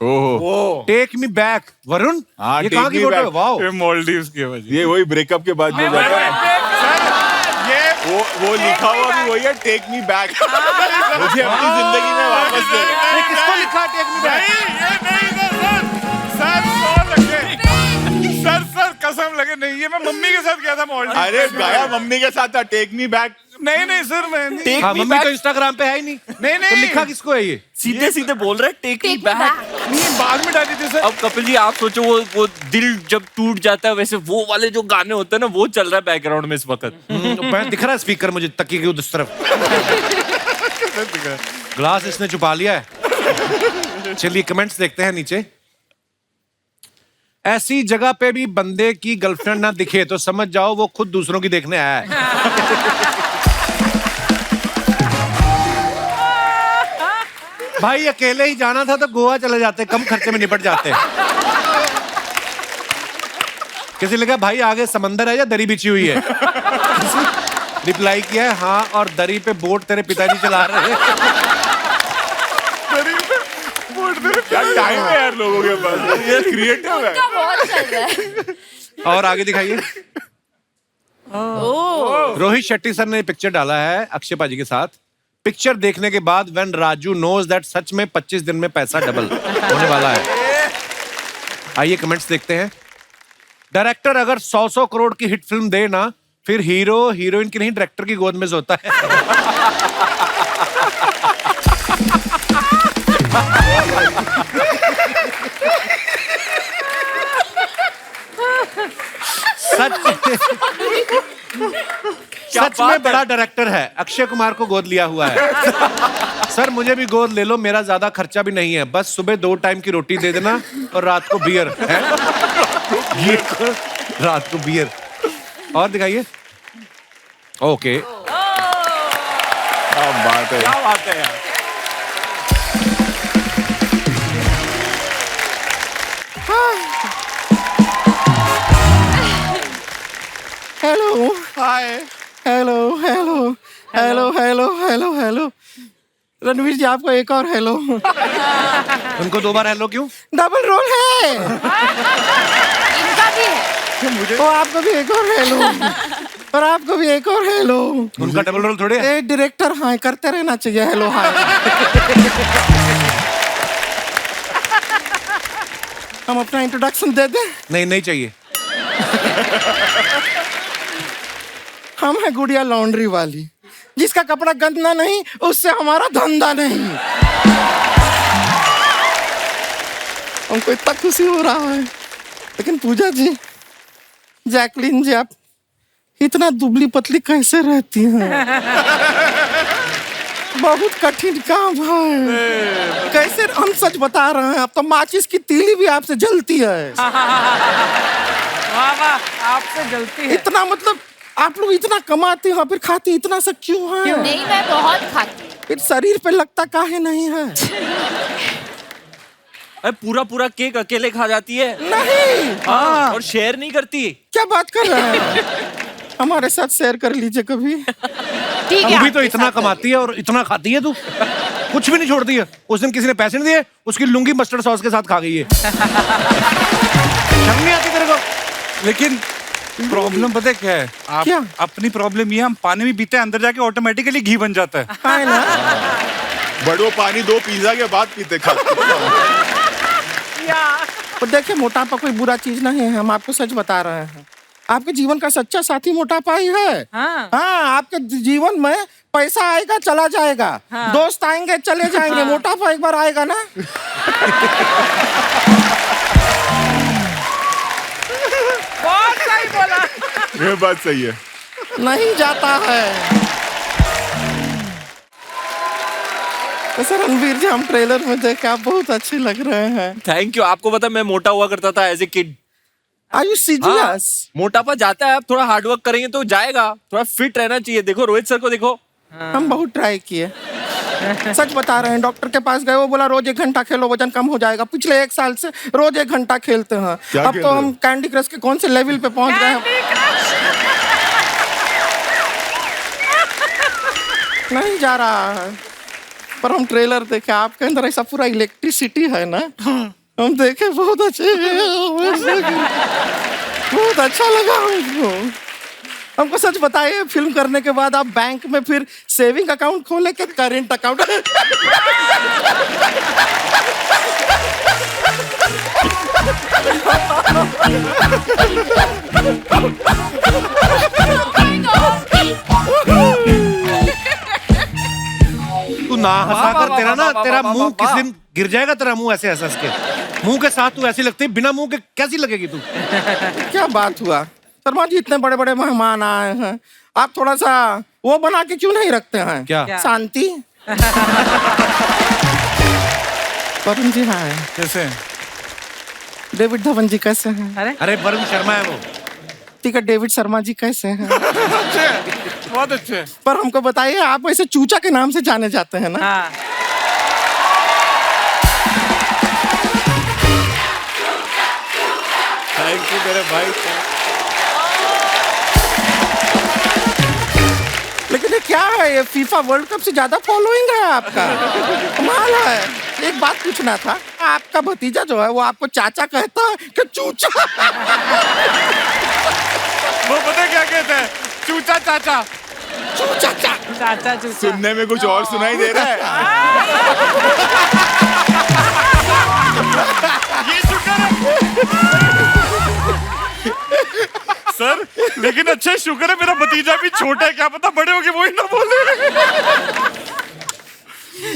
ओहो टेक मी बैक वरुण, हाँ, ये Take कहाँ की Me फोटो है? Back। वाओ, ये मालदीव्स की वजह। ये वही ब्रेकअप के बाद जो जाता है वो लिखा हुआ भी वही है, टेक मी बैक। मुझे अपनी जिंदगी में वापस दे। ये किसको लिखा है टेक मी बैक? सर कसम लगे नहीं, ये मैं मम्मी के साथ गया था मालदीव। अरे गाया मम्मी के साथ था, टेक मी बैक। नहीं सर मैं नहीं। हाँ, मम्मी तो इंस्टाग्राम पे है ही नहीं। तो लिखा किसको है ये? सीधे सीधे बोल रहे टेक मी बैक। नहीं बाद में डाली थी सर। अब कपिल जी आप सोचो वो दिल जब टूट जाता है वैसे वो वाले जो गाने होते हैं ना वो चल रहा है बैकग्राउंड में इस वक्त। दिख रहा है स्पीकर मुझे तकिए के उस तरफ। ग्लास इसने छुपा लिया है। चलिए कमेंट्स देखते हैं नीचे। ऐसी जगह पे भी बंदे की गर्लफ्रेंड ना दिखे तो समझ जाओ वो खुद दूसरों की देखने आया है। भाई अकेले ही जाना था तो गोवा चले जाते, कम खर्चे में निपट जाते। किसी ने कहा भाई आगे समंदर है या दरी बिछी हुई है? रिप्लाई किया है हाँ, और दरी पे बोट तेरे पिताजी चला रहे हैं। क्या टाइम है यार लोगों के पास, ये क्रिएटिव है। बहुत चल रहा है। और आगे दिखाइए। रोहित शेट्टी सर ने पिक्चर डाला है अक्षय पाजी के साथ। पिक्चर देखने के बाद व्हेन राजू नोज दैट सच में 25 दिन में पैसा डबल होने वाला है। आइए कमेंट्स देखते हैं। डायरेक्टर अगर 100 करोड़ की हिट फिल्म दे ना, फिर हीरो हीरोइन की नहीं डायरेक्टर की गोद में सोता है। सच में बड़ा डायरेक्टर है, अक्षय कुमार को गोद लिया हुआ है। सर मुझे भी गोद ले लो, मेरा ज्यादा खर्चा भी नहीं है, बस सुबह 2 टाइम की रोटी दे देना और रात को बियर है। ये रात को बियर। और दिखाइए। ओके क्या बात है, क्या बात है यार। Hello hi hello hello hello hello hello hello. Ranveer ji आपको एक और हेलो। उनको 2 बार हेलो क्यों? डबल रोल है। इनका भी है। मुझे तो आपको भी एक और हेलो और आपको भी एक और हेलो। उनका डबल रोल थोड़े है। डायरेक्टर हाय करते रहना चाहिए, हेलो हाय। हम अपना इंट्रोडक्शन दे दें? नहीं चाहिए। हम है गुड़िया लॉन्ड्री वाली, जिसका कपड़ा गंदा नहीं उससे हमारा धंधा नहीं। हमको इतना खुशी हो रहा है। लेकिन पूजा जी, जैकलीन जी, आप इतना दुबली पतली कैसे रहती हैं? बहुत कठिन काम है। कैसे? हम सच बता रहे हैं, अब तो माचिस की तीली भी आपसे जलती है। वाह वाह, आपसे जलती है। इतना मतलब आप लोग इतना कमाते हो फिर खाते इतना सा क्यों है? नहीं मैं बहुत खाती हूँ। फिर शरीर पे लगता काहे नहीं है? अरे पूरा केक अकेले खा जाती है। नहीं। हाँ। और शेयर नहीं करती। क्या बात कर रहे हैं? हमारे साथ शेयर कर लीजिए कभी। ठीक है। अभी तो इतना कमाती है और इतना खाती है तू, कुछ भी नहीं छोड़ती है। उस दिन किसी ने पैसे नहीं दिए, उसकी लुंगी मस्टर्ड सॉस के साथ खा गई है। शर्म नहीं आती तेरे को? लेकिन प्रॉब्लम पता है क्या है? आप क्या? अपनी प्रॉब्लम ये, हम पानी भी पीते हैं, अंदर जाके ऑटोमेटिकली घी बन जाता है। है ना? बड़ो पानी 2 पिज्जा के बाद पीते खाते। तो देखिए, मोटापा कोई बुरा चीज नहीं है। हम आपको सच बता रहे हैं। आपके जीवन का सच्चा साथी मोटापा ही है। हाँ। हाँ, आपके जीवन में पैसा आएगा चला जाएगा, दोस्त आएंगे चले जाएंगे, मोटापा एक बार आएगा ना। बहुत सही बोला। ये बात सही है। नहीं जाता है। वैसे रणवीर जी, हम ट्रेलर में देख के आप बहुत अच्छे लग रहे हैं। Thank you. आपको पता मैं मोटा हुआ करता था as a kid. Are you serious? मोटापा जाता है, आप थोड़ा हार्ड वर्क करेंगे तो जाएगा। थोड़ा फिट रहना चाहिए। देखो रोहित सर को देखो। हम बहुत ट्राई किए, सच बता रहे हैं। डॉक्टर के पास गए, वो बोला रोज 1 घंटा खेलो वजन कम हो जाएगा। पिछले 1 साल से रोज 1 घंटा खेलते हैं। क्या अब खेल तो रहे हम हो? कैंडी क्रश के कौन से लेवल पे पहुंच गए हैं। नहीं जा रहा है। पर हम ट्रेलर देखे, आपके अंदर ऐसा पूरा इलेक्ट्रिसिटी है ना, हम देखे बहुत अच्छे, बहुत अच्छा लगा हमको। हमको सच बताइए, फिल्म करने के बाद आप बैंक में फिर सेविंग अकाउंट खोले के करेंट अकाउंट? तू ना हंसाकर तेरा मुंह किस दिन गिर जाएगा, तेरा मुंह ऐसे हंस के। मुंह के साथ तू ऐसी लगती है, बिना मुंह के कैसी लगेगी तू? क्या बात हुआ शर्मा जी, इतने बड़े बड़े मेहमान आए हैं, आप थोड़ा सा वो बना के क्यों नहीं रखते हैं? क्या? शांति। वरुण जी हाँ कैसे? डेविड धवन जी कैसे हैं? अरे वरुण शर्मा है वो। ठीक है, डेविड शर्मा जी कैसे हैं? अच्छे, बहुत अच्छे। पर हमको बताइए, आप ऐसे चूचा के नाम से जाने जाते हैं ना? थैंक यू मेरे भाई। लेकिन ये क्या है, ये फीफा वर्ल्ड कप से ज्यादा फॉलोइंग है आपका, कमाल है। एक बात पूछना था, आपका भतीजा जो है वो आपको चाचा कहता है कि चूचा? वो पता क्या कहते हैं? चूचा चाचा। चूचा चाचा चूचा। सुनने में कुछ और सुनाई दे रहा है। ये शुक्र है सर, लेकिन अच्छा शुक्र है मेरा भतीजा भी छोटा है, क्या पता बड़े होके वही ना बोले।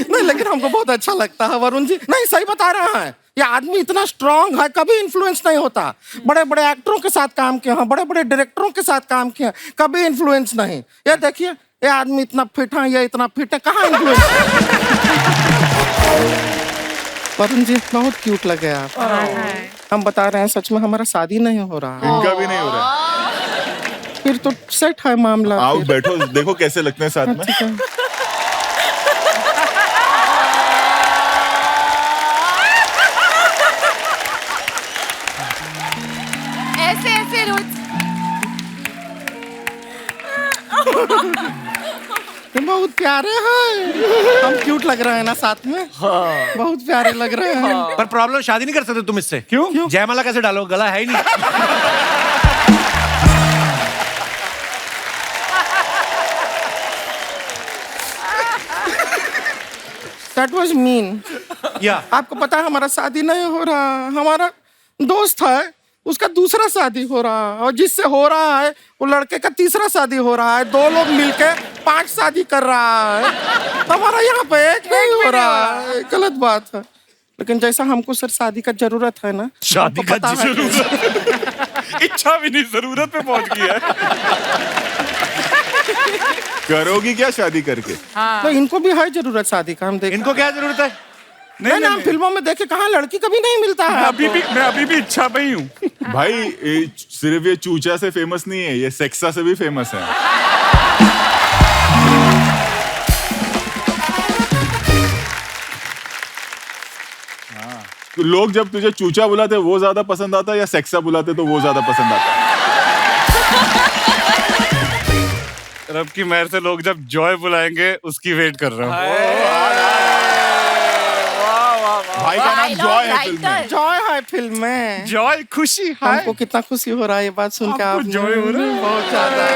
नहीं, लेकिन हमको बहुत अच्छा लगता है वरुण जी। नहीं, सही बता रहा है, ये आदमी इतना स्ट्रांग है, कभी इन्फ्लुएंस नहीं होता। बड़े बड़े एक्टरों के साथ काम किया है, बड़े बड़े डायरेक्टरों के साथ काम किया, कभी इन्फ्लुएंस नहीं। ये देखिए, ये आदमी इतना फिट है, ये इतना फिट है, कहाँ इन्फ्लुएंस? वरुण जी बहुत क्यूट लगे आप। हम बता रहे हैं, सच में हमारा शादी नहीं हो रहा है। इनका भी नहीं हो रहा। फिर तो सेट है मामला। आओ बैठो, देखो कैसे लगते हैं साथ में। ऐसे ऐसे रोज बहुत प्यारे हैं, हम क्यूट लग रहे हैं ना साथ में? हाँ। बहुत प्यारे लग रहे हैं। पर प्रॉब्लम, शादी नहीं कर सकते तुम इससे। क्यों? जयमाला कैसे डालो, गला है ही नहीं। That was mean. या आपको पता है हमारा शादी नहीं हो रहा, हमारा दोस्त है उसका दूसरा शादी हो रहा है, और जिससे हो रहा है वो लड़के का तीसरा शादी हो रहा है। 2 लोग मिलके 5 शादी कर रहा है, हमारा यहाँ पे एक नहीं हो रहा है। गलत बात है। लेकिन जैसा हमको सर शादी का जरूरत है ना, शादी का जरूरत इच्छा भी नहीं, जरूरत पे पहुंच गई है। करोगी क्या शादी करके? तो इनको भी है जरूरत शादी का, हम देख। इनको क्या जरूरत है? नहीं, हम फिल्मों में देखे, कहाँ लड़की कभी नहीं मिलता है। मैं अभी भी इच्छा पे ही हूँ। भाई सिर्फ ये चूचा से फेमस नहीं है, ये सेक्सा से भी फेमस है। तो लोग जब तुझे चूचा बुलाते वो ज्यादा पसंद आता है, या सेक्सा बुलाते तो वो ज्यादा पसंद आता है? रब की मेहर से लोग जब जॉय बुलाएंगे उसकी वेट कर रहा हूँ। भाई का नाम जॉय है फिल्म में। जॉय है फिल्म में। जॉय खुशी है। हमको कितना खुशी हो रहा है ये बात सुन के। आप जॉय हो रहा है बहुत ज्यादा।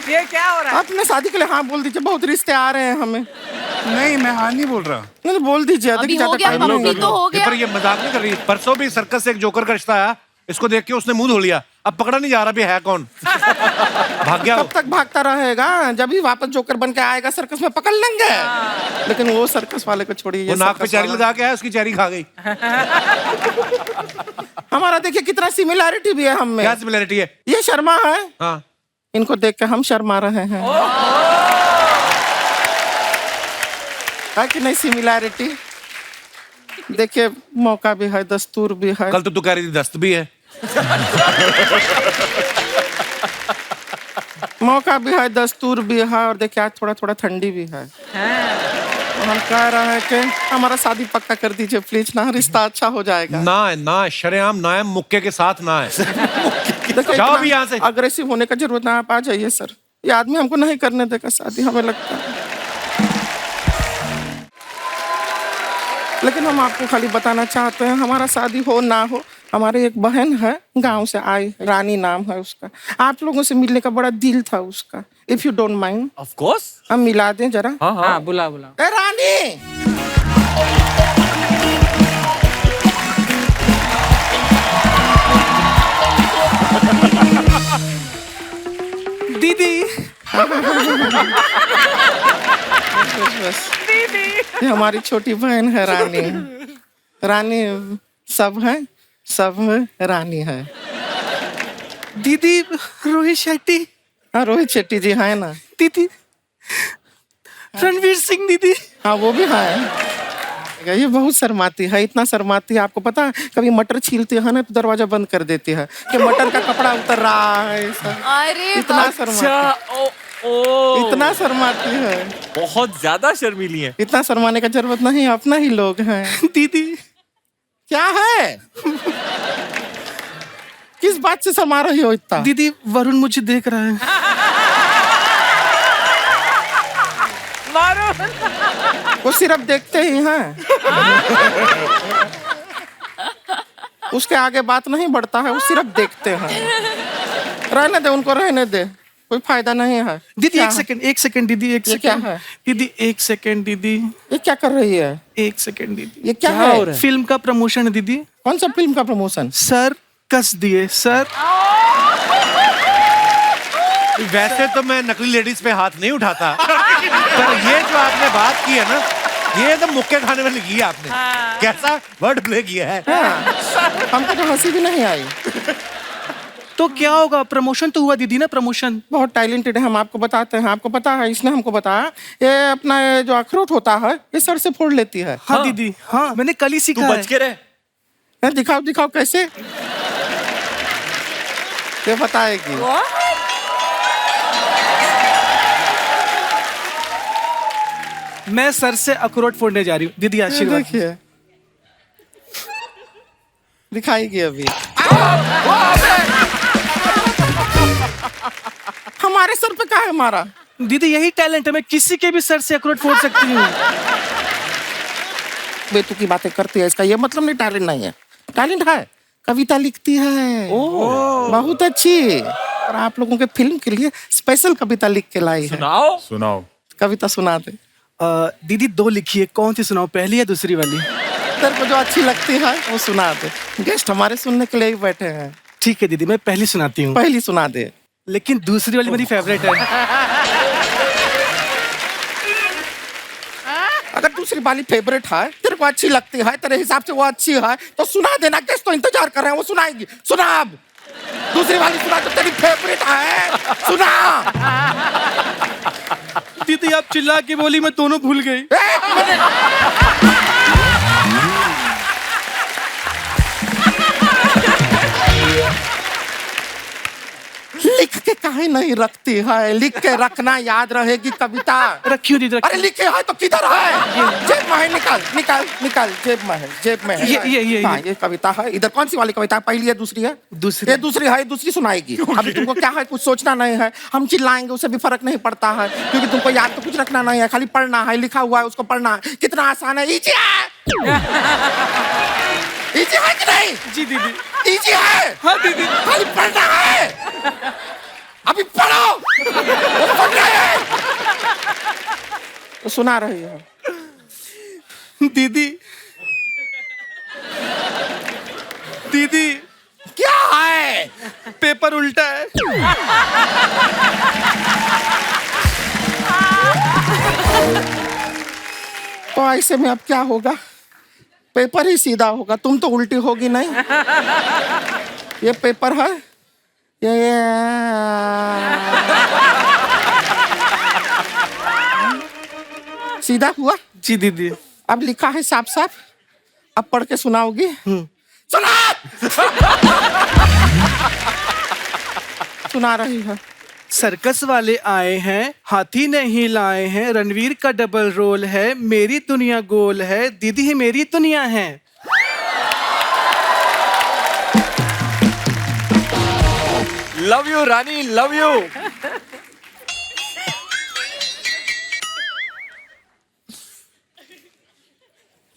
ये क्या हो रहा है? अपने शादी के लिए हाँ बोल दीजिए, बहुत रिश्ते आ रहे हैं हमें। नहीं, मैं हाँ नहीं बोल रहा। नहीं बोल दीजिए, अभी हो गया, मम्मी तो हो गया। पर ये मजाक नहीं कर रही। परसों भी सर्कस से एक जोकर का रिश्ता आया, इसको देख के उसने मुंह धो लिया। अब पकड़ा नहीं जा रहा भी है कौन। भाग गया। कब तक भागता रहेगा? जब भी वापस जोकर बन के आएगा सर्कस में पकड़ लेंगे। लेकिन वो सर्कस वाले को छोड़िए। वो नाक पे चेरी लगा के आया, उसकी चेरी खा गई। हमारा देखिए कितना सिमिलैरिटी भी है हम में। क्या सिमिलैरिटी है? ये शर्मा है, हाँ, इनको देख के हम शर्मा रहे हैं। है कि नहीं सिमिलैरिटी? देखिए मौका भी है, दस्तूर भी है। कल तो तू कह रही थी दस्त भी है। मौका भी है, दस्तूर भी है, और देखिए आज थोड़ा थोड़ा ठंडी भी है। तो हम कह रहे हैं कि हमारा शादी पक्का कर दीजिए प्लीज ना, रिश्ता अच्छा हो जाएगा। ना है, ना है, शरेआम ना है, मुक्के के साथ ना है। देखिए, जाओ इतना भी यहाँ से। अग्रेसिव होने का जरूरत ना, आप आ जाइए सर। ये आदमी हमको नहीं करने देगा शादी, हमें लगता है। लेकिन हम आपको खाली बताना चाहते हैं, हमारा शादी हो ना हो, हमारी एक बहन है गांव से आई, रानी नाम है उसका। आप लोगों से मिलने का बड़ा दिल था उसका। If you don't mind, of course. हम मिला दें जरा। हाँ बुला बुला। ए रानी, दीदी। बस ये हमारी छोटी बहन है रानी। रानी सब है, सब रानी है। दीदी रोहित शेट्टी। हाँ रोहित शेट्टी जी है ना। दीदी रणवीर सिंह दीदी। हाँ वो भी है। ये बहुत शर्माती है, इतना शर्माती है, आपको पता है कभी मटर छीलती है ना तो दरवाजा बंद कर देती है कि मटर का कपड़ा उतर रहा है ऐसा। अरे इतना शर्माती, इतना शर्माती है, बहुत ज्यादा शर्मीली है। इतना शर्माने का जरूरत नहीं, अपना ही लोग हैं। दीदी क्या है? किस बात से शर्मा रही हो इतना? दीदी वरुण मुझे देख रहा है। वो सिर्फ देखते ही हैं। उसके आगे बात नहीं बढ़ता है, वो सिर्फ देखते हैं। रहने दे उनको, रहने दे, कोई फायदा नहीं है। दीदी एक सेकंड, एक सेकंड दीदी, एक ये क्या सेकंड है? दीदी, एक सेकंड दीदी, ये क्या कर रही है? एक सेकंड दीदी। ये क्या है? फिल्म का प्रमोशन है दीदी। कौन सा फिल्म का प्रमोशन? सर कस दिए सर। वैसे तो मैं नकली लेडीज पे हाथ नहीं उठाता, पर ये जो आपने बात की है ना, ये तो मुक्के खाने वाली की है आपने। कैसा वर्ड प्ले किया है। हमको तो हंसी भी नहीं आई। तो क्या होगा? प्रमोशन तो हुआ दीदी ना, प्रमोशन। बहुत टैलेंटेड है, हम आपको बताते हैं। आपको पता है, इसने हमको बताया, ये अपना ये जो अखरोट होता है ये सर से फोड़ लेती है। हाँ दीदी, हाँ मैंने कल ही तू सीखा बच के रहे। दिखाओ दिखाओ कैसे, ये बताएगी। मैं सर से अखरोट फोड़ने जा रही हूँ दीदी, आशीर्वाद। देखिए दिखाएगी अभी। हमारे सर पे क्या है हमारा? दीदी यही टैलेंट है, मैं किसी के भी सर से अखरोट फोड़ सकती हूँ। बेतुकी बातें करती है, इसका ये मतलब नहीं टैलेंट नहीं है। टैलेंट है, कविता लिखती है बहुत अच्छी, और आप लोगों के फिल्म के लिए स्पेशल कविता लिख के लाई है। सुनाओ सुनाओ। कविता सुना दे। दीदी दो लिखी है, कौन सी सुनाओ, पहली या दूसरी वाली? तेरे को जो अच्छी लगती है वो सुना दे। गेस्ट हमारे सुनने के लिए ही बैठे हैं। ठीक है दीदी, मैं पहली सुनाती हूँ। पहली सुना दे। लेकिन दूसरी वाली मेरी फेवरेट है। अगर दूसरी वाली फेवरेट है, तेरे को अच्छी लगती है, तेरे हिसाब से वो अच्छी है, तो सुना देना। गेस्ट तो इंतजार कर रहे हैं, वो सुनाएगी। सुना अब दूसरी वाली, सुना तो तेरी फेवरेट है, सुना। दीदी आप चिल्ला के बोली, मैं दोनों भूल गई। लिख के काहे नहीं रखती है? लिख के रखना, याद रहेगी कविता। रखियो दीदी। अरे लिखे है तो किधर है? जेब में है, निकाल निकाल निकाल, जेब में है, जेब में है। ये कविता है। इधर कौन सी वाली कविता है? पहली है, दूसरी है? दूसरी। ये दूसरी है, दूसरी सुनाएगी। अभी तुमको क्या है, कुछ सोचना नहीं है, हम चिल्लाएंगे उससे भी फर्क नहीं पड़ता है, क्योंकि तुमको याद तो कुछ रखना नहीं है, खाली पढ़ना है, लिखा हुआ है उसको पढ़ना है। कितना आसान है, इजी है। इजी है कि नहीं? जी दीदी। इजी है। हाँ दीदी। खाली पढ़ना है, अभी पढ़ो। वो पढ़ रहे हैं, तो सुना रही है। दीदी दीदी क्या है? पेपर उल्टा है। तो ऐसे में अब क्या होगा? पेपर ही सीधा होगा, तुम तो उल्टी होगी नहीं। ये पेपर है, ये सीधा हुआ। जी दीदी। अब लिखा है साफ साफ, अब पढ़ के सुनाओगी? सुना। सुना रही है। सर्कस वाले आए हैं, हाथी नहीं लाए हैं, रणवीर का डबल रोल है, मेरी दुनिया गोल है, दीदी ही मेरी दुनिया है। Love you Rani, love you.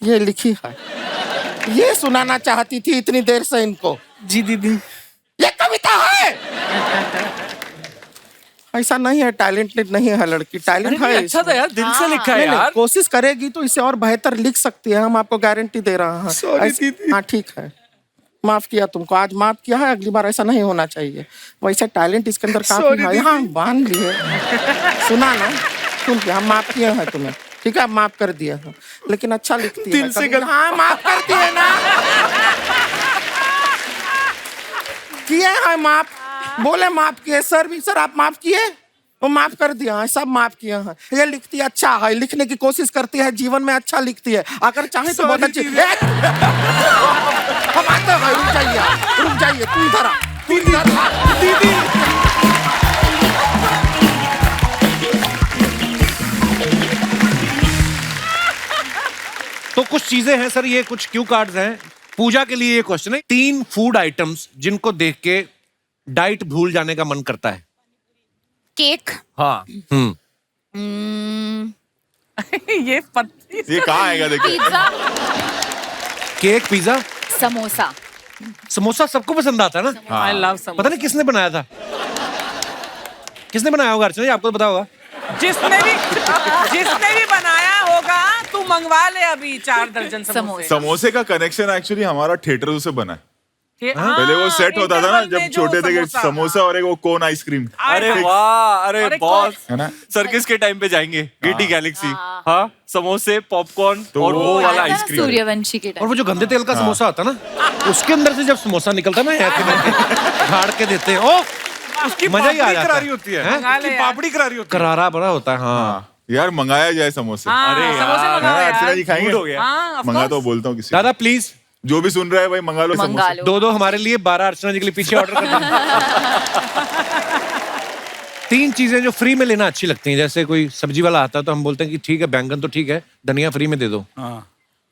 ये लिखी है, ये सुनाना चाहती थी इतनी देर से इनको। जी दीदी। ये कविता है। ऐसा नहीं है, टैलेंटेड नहीं है लड़की, टैलेंट है। अच्छा था यार, दिल से लिखा है नहीं, नहीं, यार। कोशिश करेगी तो इसे और बेहतर लिख सकती है, हम आपको गारंटी दे रहे हैं। हाँ ठीक है, माफ किया तुमको, आज माफ किया है, अगली बार ऐसा नहीं होना चाहिए। वैसे टैलेंट इसके अंदर काफी है। हाँ बांध लिए, सुना ना, सुन के हम माफ किए हैं तुम्हें, ठीक है, माफ कर दिया है, लेकिन अच्छा लिखती है। दिल से कर... हाँ माफ कर दिए ना, किए हैं माफ, बोले माफ किए सर भी, सर आप माफ किए, वो माफ कर दिया है, सब माफ किया है। ये लिखती है, अच्छा है, लिखने की कोशिश करती है, जीवन में अच्छा लिखती है, अगर चाहे तो बहुत अच्छी। हम आते हैं, रुक जाइए, तू इधर आ, तू इधर आ। दीदी तो कुछ चीजें हैं सर, ये कुछ क्यू कार्ड्स हैं। पूजा के लिए ये क्वेश्चन है, 3 फूड आइटम्स जिनको देख के डाइट भूल जाने का मन करता है। केक। हाँ। ये पत्ती ये कहाँ आएगा देखिए। Pizza. Cake, pizza, samosa. Samosa सबको पसंद आता है ना। I love samosa. पता नहीं किसने बनाया था, किसने बनाया होगा अर्चना जी, आपको तो पता होगा। जिसने भी बनाया होगा, तू मंगवा ले अभी 4 दर्जन समोसे। समोसे का कनेक्शन एक्चुअली हमारा थिएटर से बना है। हाँ, पहले वो सेट होता था ना, इंटरवल में जब जो छोटे थे, समोसा और एक वो कोन आइसक्रीम। अरे वाह, अरे अरे बॉस, है ना? सर्किस के टाइम पे जाएंगे, गेटी गैलेक्सी। हाँ, समोसे, पॉपकॉर्न तो और वो वाला आइसक्रीम। सूर्यवंशी के और वो जो गंदे तेल का समोसा आता ना, उसके अंदर से जब समोसा निकलता ना, ऐसे करके झाड़ के देते हैं, ओ उसकी मजा ही आ पापड़ी जाता करारी है। होती है, हैं? मंगा ले उसकी यार। पापड़ी करारी होती है। करारा बड़ा होता है। हाँ यार मंगाया जाए समोसे। हाँ, अरे समोसे यार, मंगाओ यार। अर्चना जी खाएंगे? मूड हो गया। हाँ, of मंगा course। तो बोलता हूँ किसी दादा प्लीज, जो भी सुन रहा है भाई मंगा लो मंगा समोसे। लो। 2 हमारे लिए, 12 अर्चना जी के लिए पीछे ऑर्डर कर दो। 3 चीजें जो फ्री में लेना अच्छी लगती हैं, जैसे कोई सब्जी वाला आता है तो हम बोलते हैं कि ठीक है, बैंगन तो ठीक है, धनिया फ्री में दे दो।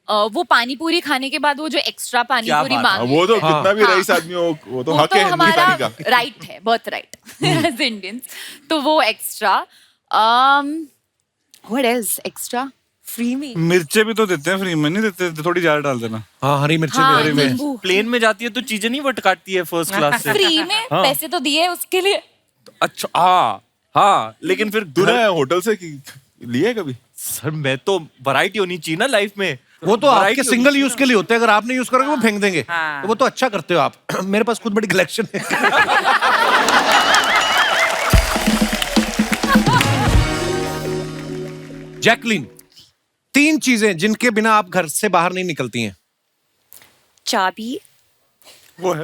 वो पानी पूरी खाने के बाद वो जो एक्स्ट्रा पानी क्या पूरी बात मांगे, वो तो हाँ। कितना भी रईस आदमी हो, वो तो वो हक तो है हिंदी हमारा खाने का। राइट है, बर्थ राइट एज इंडियंस, तो वो extra. What else extra free में? मिर्चे भी तो देते हैं फ्री में, नहीं देते? थोड़ी ज्यादा डाल देना। हाँ, हरी मिर्ची हाँ, भी हरी में। नींबू। प्लेन में जाती है तो चीजें नहीं वट काटती है फर्स्ट क्लास से। फ्री में पैसे तो दिए उसके लिए। अच्छा, हाँ हाँ, लेकिन फिर तूने होटल से लिए कभी? सर मैं तो वैरायटी होनी चाहिए ना लाइफ में। वो तो Variety आपके होनी सिंगल चाहिए यूज के लिए होते हैं, अगर आपने यूज करोगे वो फेंक देंगे। हाँ। तो वो तो अच्छा करते हो आप। मेरे पास खुद बड़ी कलेक्शन है। जैकलीन, 3 चीजें जिनके बिना आप घर से बाहर नहीं निकलती हैं। चाबी, वो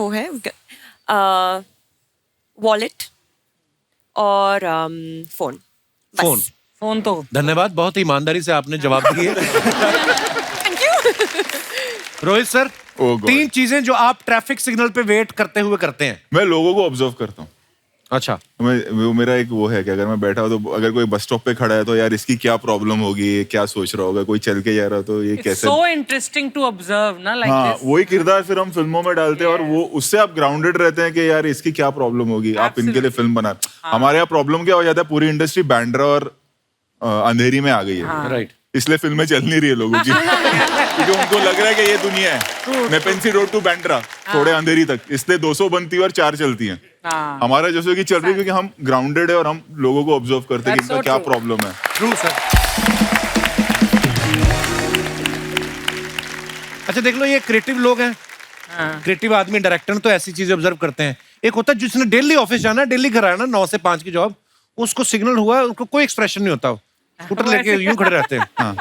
है वॉलेट और फोन। फोन। फोन तो धन्यवाद, बहुत ही ईमानदारी से आपने जवाब दिए। Rohit sir, Oh God. 3 चीजें जो आप ट्रैफिक सिग्नल पे वेट करते हुए करते हैं। मैं लोगों को ऑब्जर्व करता हूँ। अच्छा। वो मेरा एक वो है कि अगर मैं बैठा हूँ तो अगर कोई बस स्टॉप पे खड़ा है तो यार इसकी क्या प्रॉब्लम होगी, ये क्या सोच रहा होगा, कोई चल के जा रहा तो ये कैसे। सो इंटरेस्टिंग टू ऑब्जर्व ना, लाइक हाँ, दिस। वही किरदार फिर हम फिल्मों में डालते हैं और वो उससे आप ग्राउंडेड रहते हैं कि यार इसकी क्या प्रॉब्लम होगी, आप इनके लिए फिल्म बना। हमारे यहाँ प्रॉब्लम क्या हो जाता है, पूरी इंडस्ट्री बैंड्रा और अंधेरी में आ गई है। राइट। इसलिए फिल्में चल नहीं रही है लोगों की, क्योंकि उनको लग रहा है कि ये दुनिया है। नेपेंसी रोड टू बैंड्रा, थोड़े अंधेरी तक, इसलिए 200 बनती है और 4 चलती हैं। हमारा जैसे कि चल रही है क्योंकि हम ग्राउंडेड है और हम लोगों को ऑब्जर्व करते हैं कि इनका क्या प्रॉब्लम है। True sir. अच्छा देख लो, ये क्रिएटिव लोग हैं, क्रिएटिव आदमी, डायरेक्टर तो ऐसी चीजें ऑब्जर्व करते हैं। एक होता है जिसने डेली ऑफिस जाना है, डेली घर आना, 9 से 5 की जॉब, उसको सिग्नल हुआ, उसको कोई एक्सप्रेशन नहीं होता, स्कूटर लेके यूं खड़े रहते हैं।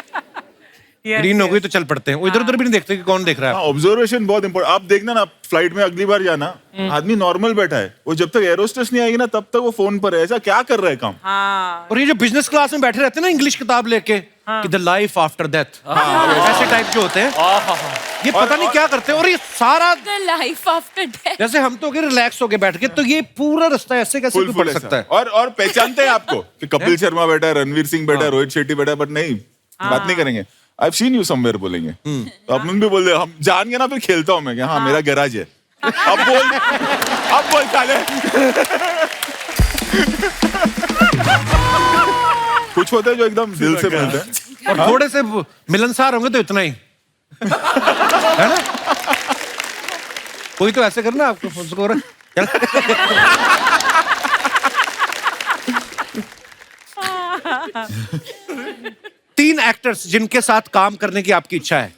ग्रीन हो गई तो चल पड़ते हैं, वो इधर उधर भी नहीं देखते कि कौन देख रहा है। ऑब्जर्वेशन बहुत इंपॉर्टेंट। आप देखना ना, फ्लाइट में अगली बार जाना, आदमी नॉर्मल बैठा है, वो जब तक एरोस्टेस नहीं आएगी ना तब तक वो फोन पर है। ऐसा क्या कर रहा है काम? और ये जो बिजनेस क्लास में बैठे रहते हैं ना, इंग्लिश किताब लेके, कि द लाइफ आफ्टर डेथ, ऐसे टाइप के होते हैं, ये पता नहीं क्या करते हैं। और ये सारा द लाइफ आफ्टर डेथ, जैसे हम तो रिलैक्स होके बैठ के, तो ये पूरा रास्ता ऐसे कैसे भी पढ़ सकता है। और पहचानते हैं आपको कि कपिल शर्मा बैठा है, रणवीर सिंह बैठा है, रोहित शेट्टी बैठा है, बट नहीं, बात नहीं करेंगे। I've seen you somewhere बोलेंगे, तो अपन भी बोल दे, हम जान गए ना, फिर खेलता हूँ मैं कि हाँ मेरा गैराज है। अब बोल अब बोल साले। कुछ होते हैं जो एकदम दिल से मिलते हैं और थोड़े से मिलनसार होंगे तो इतना ही है ना। कोई तो ऐसे करना आपको स्कोर। 3 एक्टर्स जिनके साथ काम करने की आपकी इच्छा है।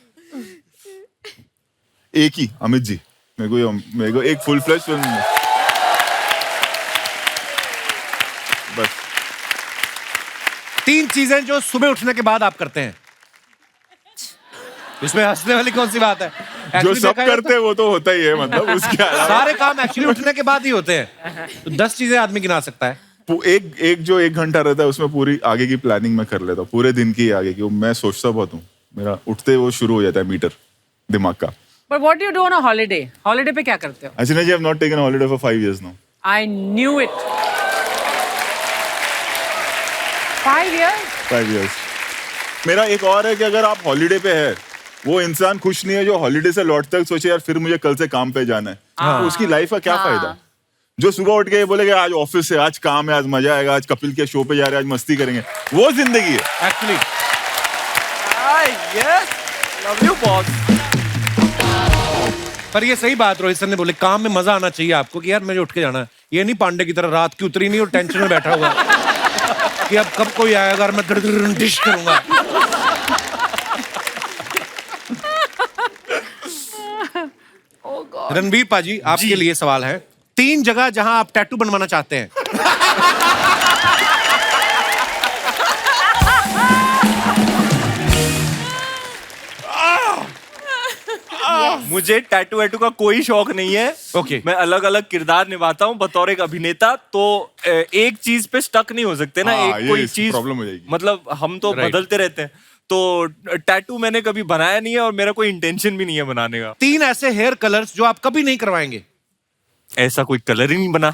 एक ही अमित जी, मेरे को एक फुल फ्लैश फिल्म में बस। 3 चीजें जो सुबह उठने के बाद आप करते हैं। इसमें हंसने वाली कौन सी बात है? जो Actually सब देखा जाए करते हैं वो तो होता ही है, मतलब उसके अलावा सारे काम एक्चुअली उठने के बाद ही होते हैं। तो 10 चीजें आदमी गिना सकता है। एक जो 1 घंटा रहता है उसमें पूरी आगे की प्लानिंग मैं कर लेता हूँ, पूरे दिन की आगे की। वो मैं सोचता बहुत हूँ, मेरा उठते वो शुरू हो जाता है मीटर दिमाग का। But what do you do on a holiday? Holiday पे क्या करते हो? Actually, I have not taken a holiday for 5 years now. I knew it. 5 years? 5 years. मेरा एक और है कि अगर आप हॉलीडे पे है, वो इंसान खुश नहीं है जो हॉलीडे से लौटते तक सोचे यार फिर मुझे कल से काम पे जाना है। तो उसकी लाइफ का क्या फायदा? जो सुबह उठ के बोले कि आज ऑफिस है, आज काम है, आज मजा आएगा, आज कपिल के शो पे जा रहे हैं, आज मस्ती करेंगे, वो जिंदगी है actually. Yes, love you boss. पर ये सही बात रोहित सर ने बोले, काम में मजा आना चाहिए आपको कि यार मुझे उठ के जाना है। ये नहीं पांडे की तरह रात की उतरी नहीं और टेंशन में बैठा हुआ कि अब कब कोई आएगा और मैं डिश करूंगा। रणवीर पाजी, आपके लिए सवाल है। 3 जगह जहां आप टैटू बनवाना चाहते हैं। मुझे टैटू वैटू का कोई शौक नहीं है। ओके। मैं अलग अलग किरदार निभाता हूँ बतौर एक अभिनेता, तो एक चीज पे स्टक नहीं हो सकते ना। एक कोई चीज प्रॉब्लम हो जाएगी। मतलब हम तो बदलते रहते हैं। तो टैटू मैंने कभी बनाया नहीं है और मेरा कोई इंटेंशन भी नहीं है बनाने का। 3 ऐसे हेयर कलर्स जो आप कभी नहीं करवाएंगे। ऐसा कोई कलर ही नहीं बना।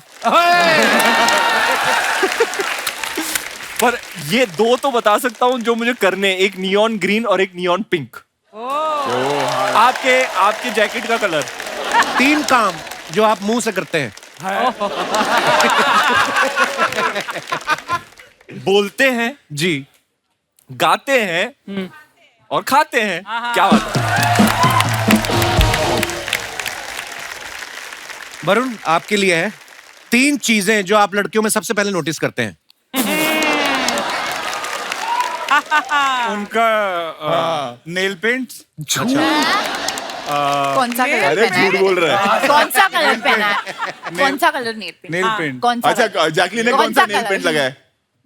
पर ये 2 तो बता सकता हूँ जो मुझे करने, एक नियॉन ग्रीन और एक नियॉन पिंक। आपके जैकेट का कलर। 3 काम जो आप मुंह से करते हैं। बोलते हैं जी, गाते हैं और खाते हैं। क्या बात है। वरुण, आपके लिए है 3 चीजें जो आप लड़कियों में सबसे पहले नोटिस करते हैं। उनका नेल पेंट। कौन सा कलर? अरे झूठ बोल रहा है। कौन सा कलर पहना है? कौन सा colour nail paint? Nail paint. कौन सा? अच्छा, जैकलीन ने कौन सा नेल पेंट लगाया है?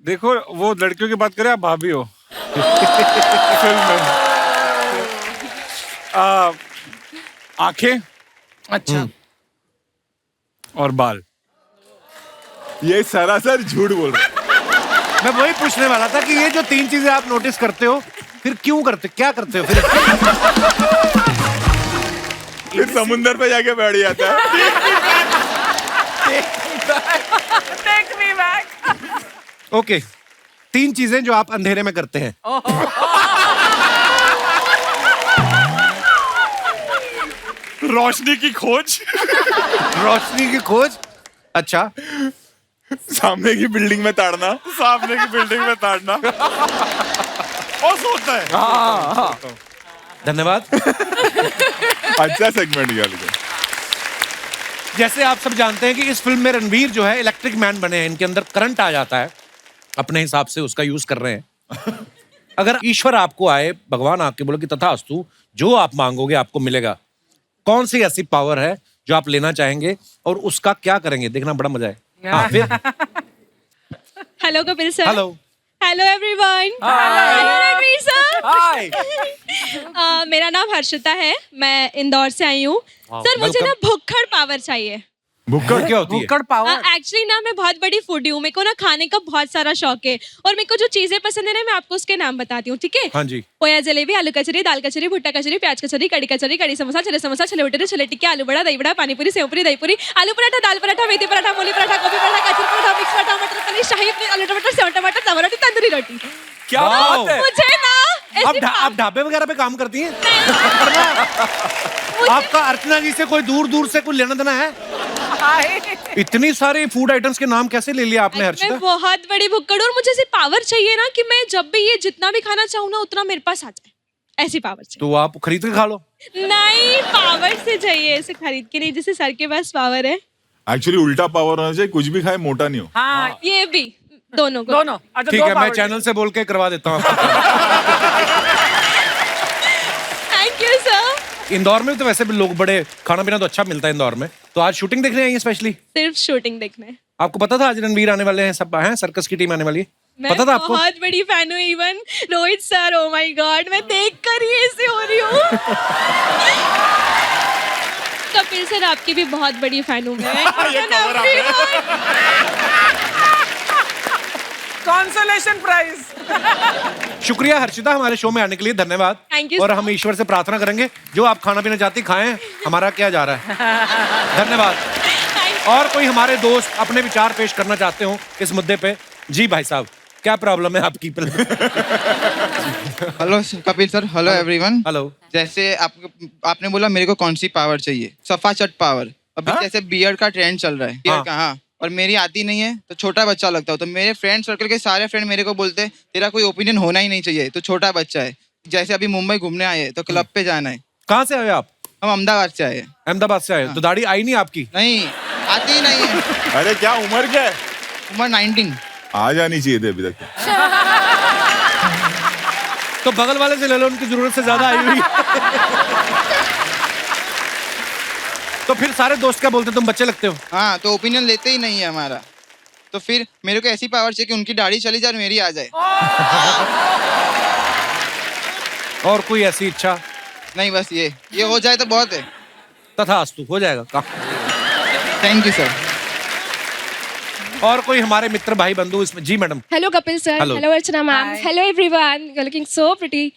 देखो, वो लड़कियों की बात करें, आप भाभी हो फिल्म में। आंखें। अच्छा। और बाल। ये सरासर झूठ बोल रहा है। मैं वही पूछने वाला था कि ये जो 3 चीजें आप नोटिस करते हो, फिर क्यों करते, क्या करते हो फिर? फिर समुंदर पे जाके बैठ जाता है। Take me back. ओके, 3 चीजें जो आप अंधेरे में करते हैं। रोशनी की खोज। रोशनी की खोज। अच्छा। सामने की बिल्डिंग में ताड़ना। सामने की बिल्डिंग में ताड़ना। और सोता है। धन्यवाद। अच्छा सेगमेंट गया। लेकिन जैसे आप सब जानते हैं कि इस फिल्म में रणवीर जो है इलेक्ट्रिक मैन बने हैं। इनके अंदर करंट आ जाता है, अपने हिसाब से उसका यूज कर रहे हैं। अगर ईश्वर आपको आए, भगवान आपके बोले कि तथास्तु, जो आप मांगोगे आपको मिलेगा, कौन सी ऐसी पावर है जो आप लेना चाहेंगे और उसका क्या करेंगे? देखना बड़ा मजा है। हाँ, फिर hello Kapil sir. Hello. Hello everyone. Hello Ranveer sir. Hi. मेरा नाम हर्षिता है, मैं इंदौर से आई हूँ। सर मुझे ना भुक्खड़ पावर चाहिए। भुक्कड़ क्या होती है? भुक्कड़ पावर। एक्चुअली ना मैं बहुत बड़ी फूडी हूँ, मेरे को ना खाने का बहुत सारा शौक है और मेरे को जो चीजें पसंद है ना, मैं आपको उसके नाम बताती हूँ, ठीक है? हाँ जी। पोया जलेबी, आलू कचरी, दाल कचरी, भुट्टा कचरी, प्याज कचरी, कड़ी समोसा, छोले भटूरे, छोले टिक्के, आलू बड़ा, दही बड़ा, पानी पूरी, सेव पूरी, दही पूरी, आलू पराठा, दाल पराठा, मेथी पराठा, मूली पराठा, गोभी पराठा, गाजर पराठा, मिक्स पराठा, मटर पनीर, शाही पनीर, आलू टमाटर, सेव टमाटर, तवा रोटी, तंदूरी रोटी। क्या बात है। मुझे ना आप ढाबे वगैरह पे काम करती हैं? आपका अर्चना जी से कोई दूर दूर से कोई लेना देना है? इतनी सारी फूड आइटम्स के नाम कैसे ले लिया आपने मैं हर्षिता? बहुत बड़ी भुक्कड़ हूँ और मुझे ऐसी पावर चाहिए ना कि मैं जब भी ये जितना भी खाना चाहूँ ना उतना मेरे पास आ जाए, ऐसी पावर चाहिए। तो आप खरीद के खा लो। नहीं, पावर से चाहिए, ऐसे खरीद के नहीं, जैसे सर के पास पावर है। एक्चुअली उल्टा पावर होना चाहिए, कुछ भी खाए मोटा नहीं हो। हाँ ये भी दोनों को। दोनों। अच्छा, ठीक दो है, मैं power चैनल से बोल के करवा देता हूँ। Thank you sir. इंदौर में तो वैसे भी लोग बड़े खाना पीना तो अच्छा मिलता है इंदौर में। तो आज शूटिंग देखने आई है स्पेशली? सिर्फ शूटिंग देखने। आपको पता था आज रणवीर आने वाले हैं, सब हैं, सर्कस की टीम आने वाली है? मैं पता था आपको? बहुत बड़ी फैन हूँ। Even Rohit sir, oh my God, मैं देख कर ही ऐसे हो रही हूँ। कपिल सर, आपकी भी बहुत बड़ी फैन हूँ मैं। Consolation prize. शुक्रिया हर्षिता, हमारे शो में आने के लिए धन्यवाद। Thank you, और sir. हम ईश्वर से प्रार्थना करेंगे जो आप खाना पीना चाहती खाएं, हमारा क्या जा रहा है। धन्यवाद। और कोई हमारे दोस्त अपने विचार पेश करना चाहते हो इस मुद्दे पे? जी भाई साहब, क्या प्रॉब्लम है आपकी? Hello Kapil sir, hello everyone. Hello. जैसे आपने बोला मेरे को कौन सी पावर चाहिए, सफा चट पावर। अभी जैसे बियर्ड का ट्रेंड चल रहा है, बियर्ड का, हाँ, और मेरी आती नहीं है तो छोटा बच्चा लगता हूँ। तो मेरे फ्रेंड सर्कल के सारे फ्रेंड मेरे को बोलते तेरा कोई ओपिनियन होना ही नहीं चाहिए, तो छोटा बच्चा है। जैसे अभी मुंबई घूमने आए तो क्लब पे जाना है। कहाँ से आए आप? हम अहमदाबाद से आए। अहमदाबाद से आए? तो दाढ़ी आई नहीं आपकी? नहीं, आती ही नहीं है। अरे क्या उम्र क्या है? उम्र 19। आ जानी चाहिए थी अभी तक। तो बगल वाले से ले लो, उनकी जरूरत से ज्यादा आई हुई। तो फिर सारे दोस्त क्या बोलते, तुम बच्चे लगते हो? हाँ, तो ओपिनियन लेते ही नहीं है हमारा। तो फिर मेरे को ऐसी पावर चाहिए कि उनकी दाढ़ी चली जाए और मेरी आ जाए। और कोई ऐसी इच्छा? नहीं, बस ये हो जाए तो बहुत है। तथास्तु, हो जाएगा। Thank you sir. और कोई हमारे मित्र भाई बंधु इसमें? जी madam. Hello Kapil sir, Hello. Hello Archana ma'am, hello everyone, you are looking so pretty.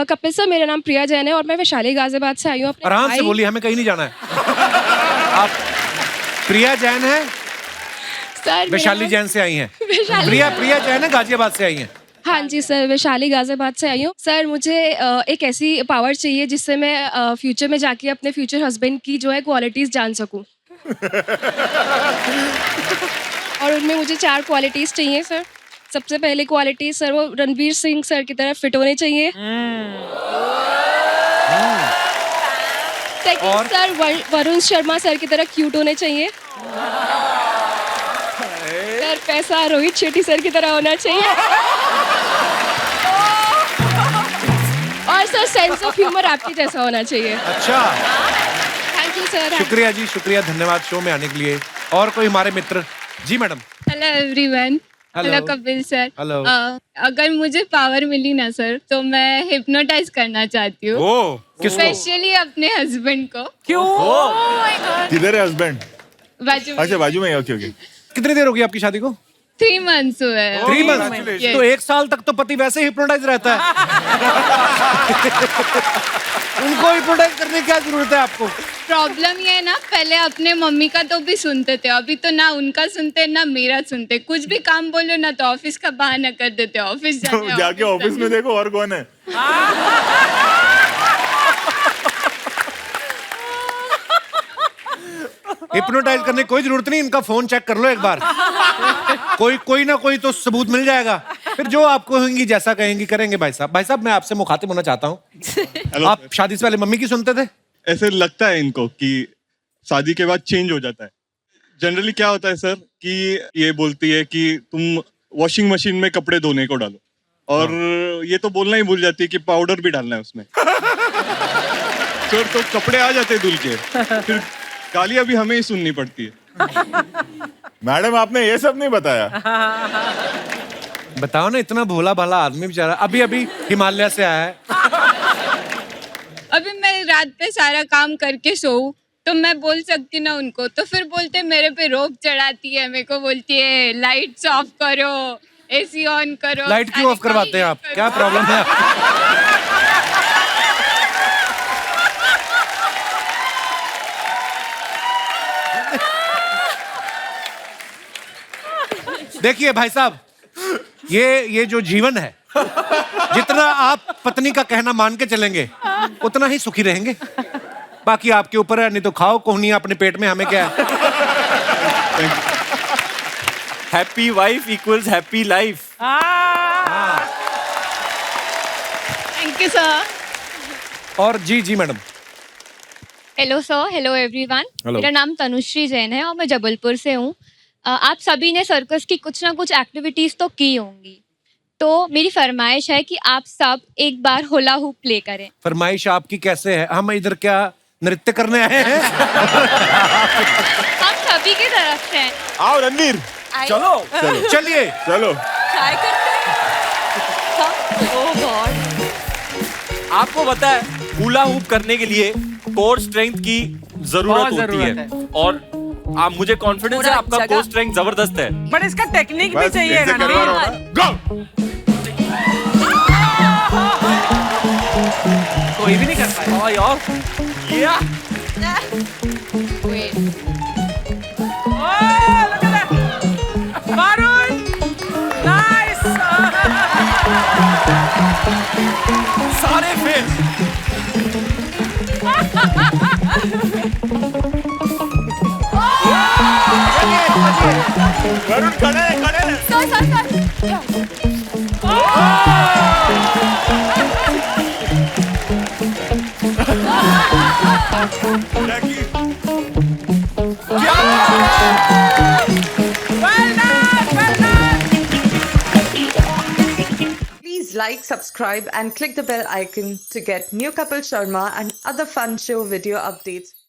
Kapil sir, मेरा नाम प्रिया जैन है और मैं वैशाली गाजियाबाद से आई हूँ। अपने आराम से भाई- बोलिए, हमें कहीं नहीं जाना है। आप प्रिया जैन है? सर वैशाली जैन से आई हैं? वैशाली- प्रिया जैन है, गाजियाबाद से आई हैं? हाँ जी सर, वैशाली गाजियाबाद से आई हूँ। सर, मुझे एक ऐसी पावर चाहिए जिससे मैं फ्यूचर में जाके अपने फ्यूचर हस्बैंड की जो है क्वालिटीज जान सकूँ। और उनमें मुझे 4 क्वालिटीज चाहिए सर। सबसे पहली क्वालिटी सर, वो रणवीर सिंह सर की तरह फिट होने चाहिए। Second sir, Varun Sharma sir की तरह क्यूट होने चाहिए। सर, पैसा रोहित शेट्टी सर की तरह होना चाहिए। और सर, सेंस ऑफ ह्यूमर आपकी जैसा होना चाहिए। अच्छा, थैंक यू सर। शुक्रिया जी, शुक्रिया, धन्यवाद शो में आने के लिए। और कोई हमारे मित्र? जी madam. Hello everyone. Hello. Hello Kapil sir. Hello. अगर मुझे पावर मिली ना सर, तो मैं हिप्नोटाइज करना चाहती हूँ। किसको? स्पेशली अपने हस्बैंड को। क्यों? किधर है हस्बैंड? बाजू में। अच्छा, बाजू में है। Okay okay. कितनी देर होगी आपकी शादी को? 3 months हुए हैं। 3 months? Yes. तो 1 साल तक तो पति वैसे हिप्नोटाइज रहता है। उनको हिप्नोटाइज करने की क्या जरूरत है आपको? प्रॉब्लम ये है ना, पहले अपने मम्मी का तो भी सुनते थे, अभी तो ना उनका सुनते ना मेरा सुनते। कुछ भी काम बोलो ना तो ऑफिस का बहाना कर देते, ऑफिस तो जाके ऑफिस में देखो और कौन है। हिप्नोटाइज करने की कोई जरूरत नहीं, इनका फोन चेक कर लो एक बार। कोई ना कोई तो सबूत मिल जाएगा। फिर जो आपको होंगी, जैसा कहेंगी करेंगे। भाई साहब, मैं आपसे मुखातिब होना चाहता हूँ। आप शादी से पहले मम्मी की सुनते थे? ऐसे लगता है इनको कि शादी के बाद चेंज हो जाता है। जनरली क्या होता है सर कि ये बोलती है कि तुम वॉशिंग मशीन में कपड़े धोने को डालो, और ये तो बोलना ही भूल जाती है कि पाउडर भी डालना है उसमें। सर, तो कपड़े आ जाते हैं धुल के, फिर गालियां भी हमें ही सुननी पड़ती है। मैडम, आपने ये सब नहीं बताया। बताओ ना, इतना भोला भाला आदमी बेचारा अभी हिमालय से आया है। अभी मैं रात पे सारा काम करके सोऊं तो मैं बोल सकती ना उनको, तो फिर बोलते मेरे पे रोब चढ़ाती है, मेरे को बोलती है लाइट्स ऑफ करो, एसी ऑन करो। लाइट क्यों ऑफ करवाते हैं आप? क्या प्रॉब्लम है? देखिए भाई साहब, ये जो जीवन है, जितना आप पत्नी का कहना मान के चलेंगे उतना ही सुखी रहेंगे। बाकी आपके ऊपर है, नहीं तो खाओ कोहनियां अपने पेट में, हमें क्या है। Happy wife equals happy life. Thank you sir. और जी madam. Hello sir, hello everyone. Hello. मेरा नाम तनुश्री जैन है और मैं जबलपुर से हूँ। आप सभी ने सर्कस की कुछ ना कुछ एक्टिविटीज तो की होंगी, तो मेरी फरमाइश है कि आप सब एक बार होला हुप प्ले करें। फरमाइश आपकी कैसे है? हम इधर क्या नृत्य करने आए हैं? आप सभी की तरफ से हैं। आओ रणवीर, चलो चलिए चलो। ट्राई करते हैं। ओह गॉड। आपको पता है हुला हुप करने के लिए कोर स्ट्रेंथ की जरूरत बहुत होती जरूरत है और आप मुझे कॉन्फिडेंस है पूरा आपका जगह- कोर स्ट्रेंथ जबरदस्त है। बट इसका टेक्निक भी बस चाहिए इनसे करवा रणवीर। रहा हूं ना। गो। कोई भी नहीं कर पाएगा। और यार या Oh, look at that. Varun! Nice! सारे फेल। वरुण खड़े हैं। Please like, subscribe and click the bell icon to get new Kapil Sharma and other fun show video updates.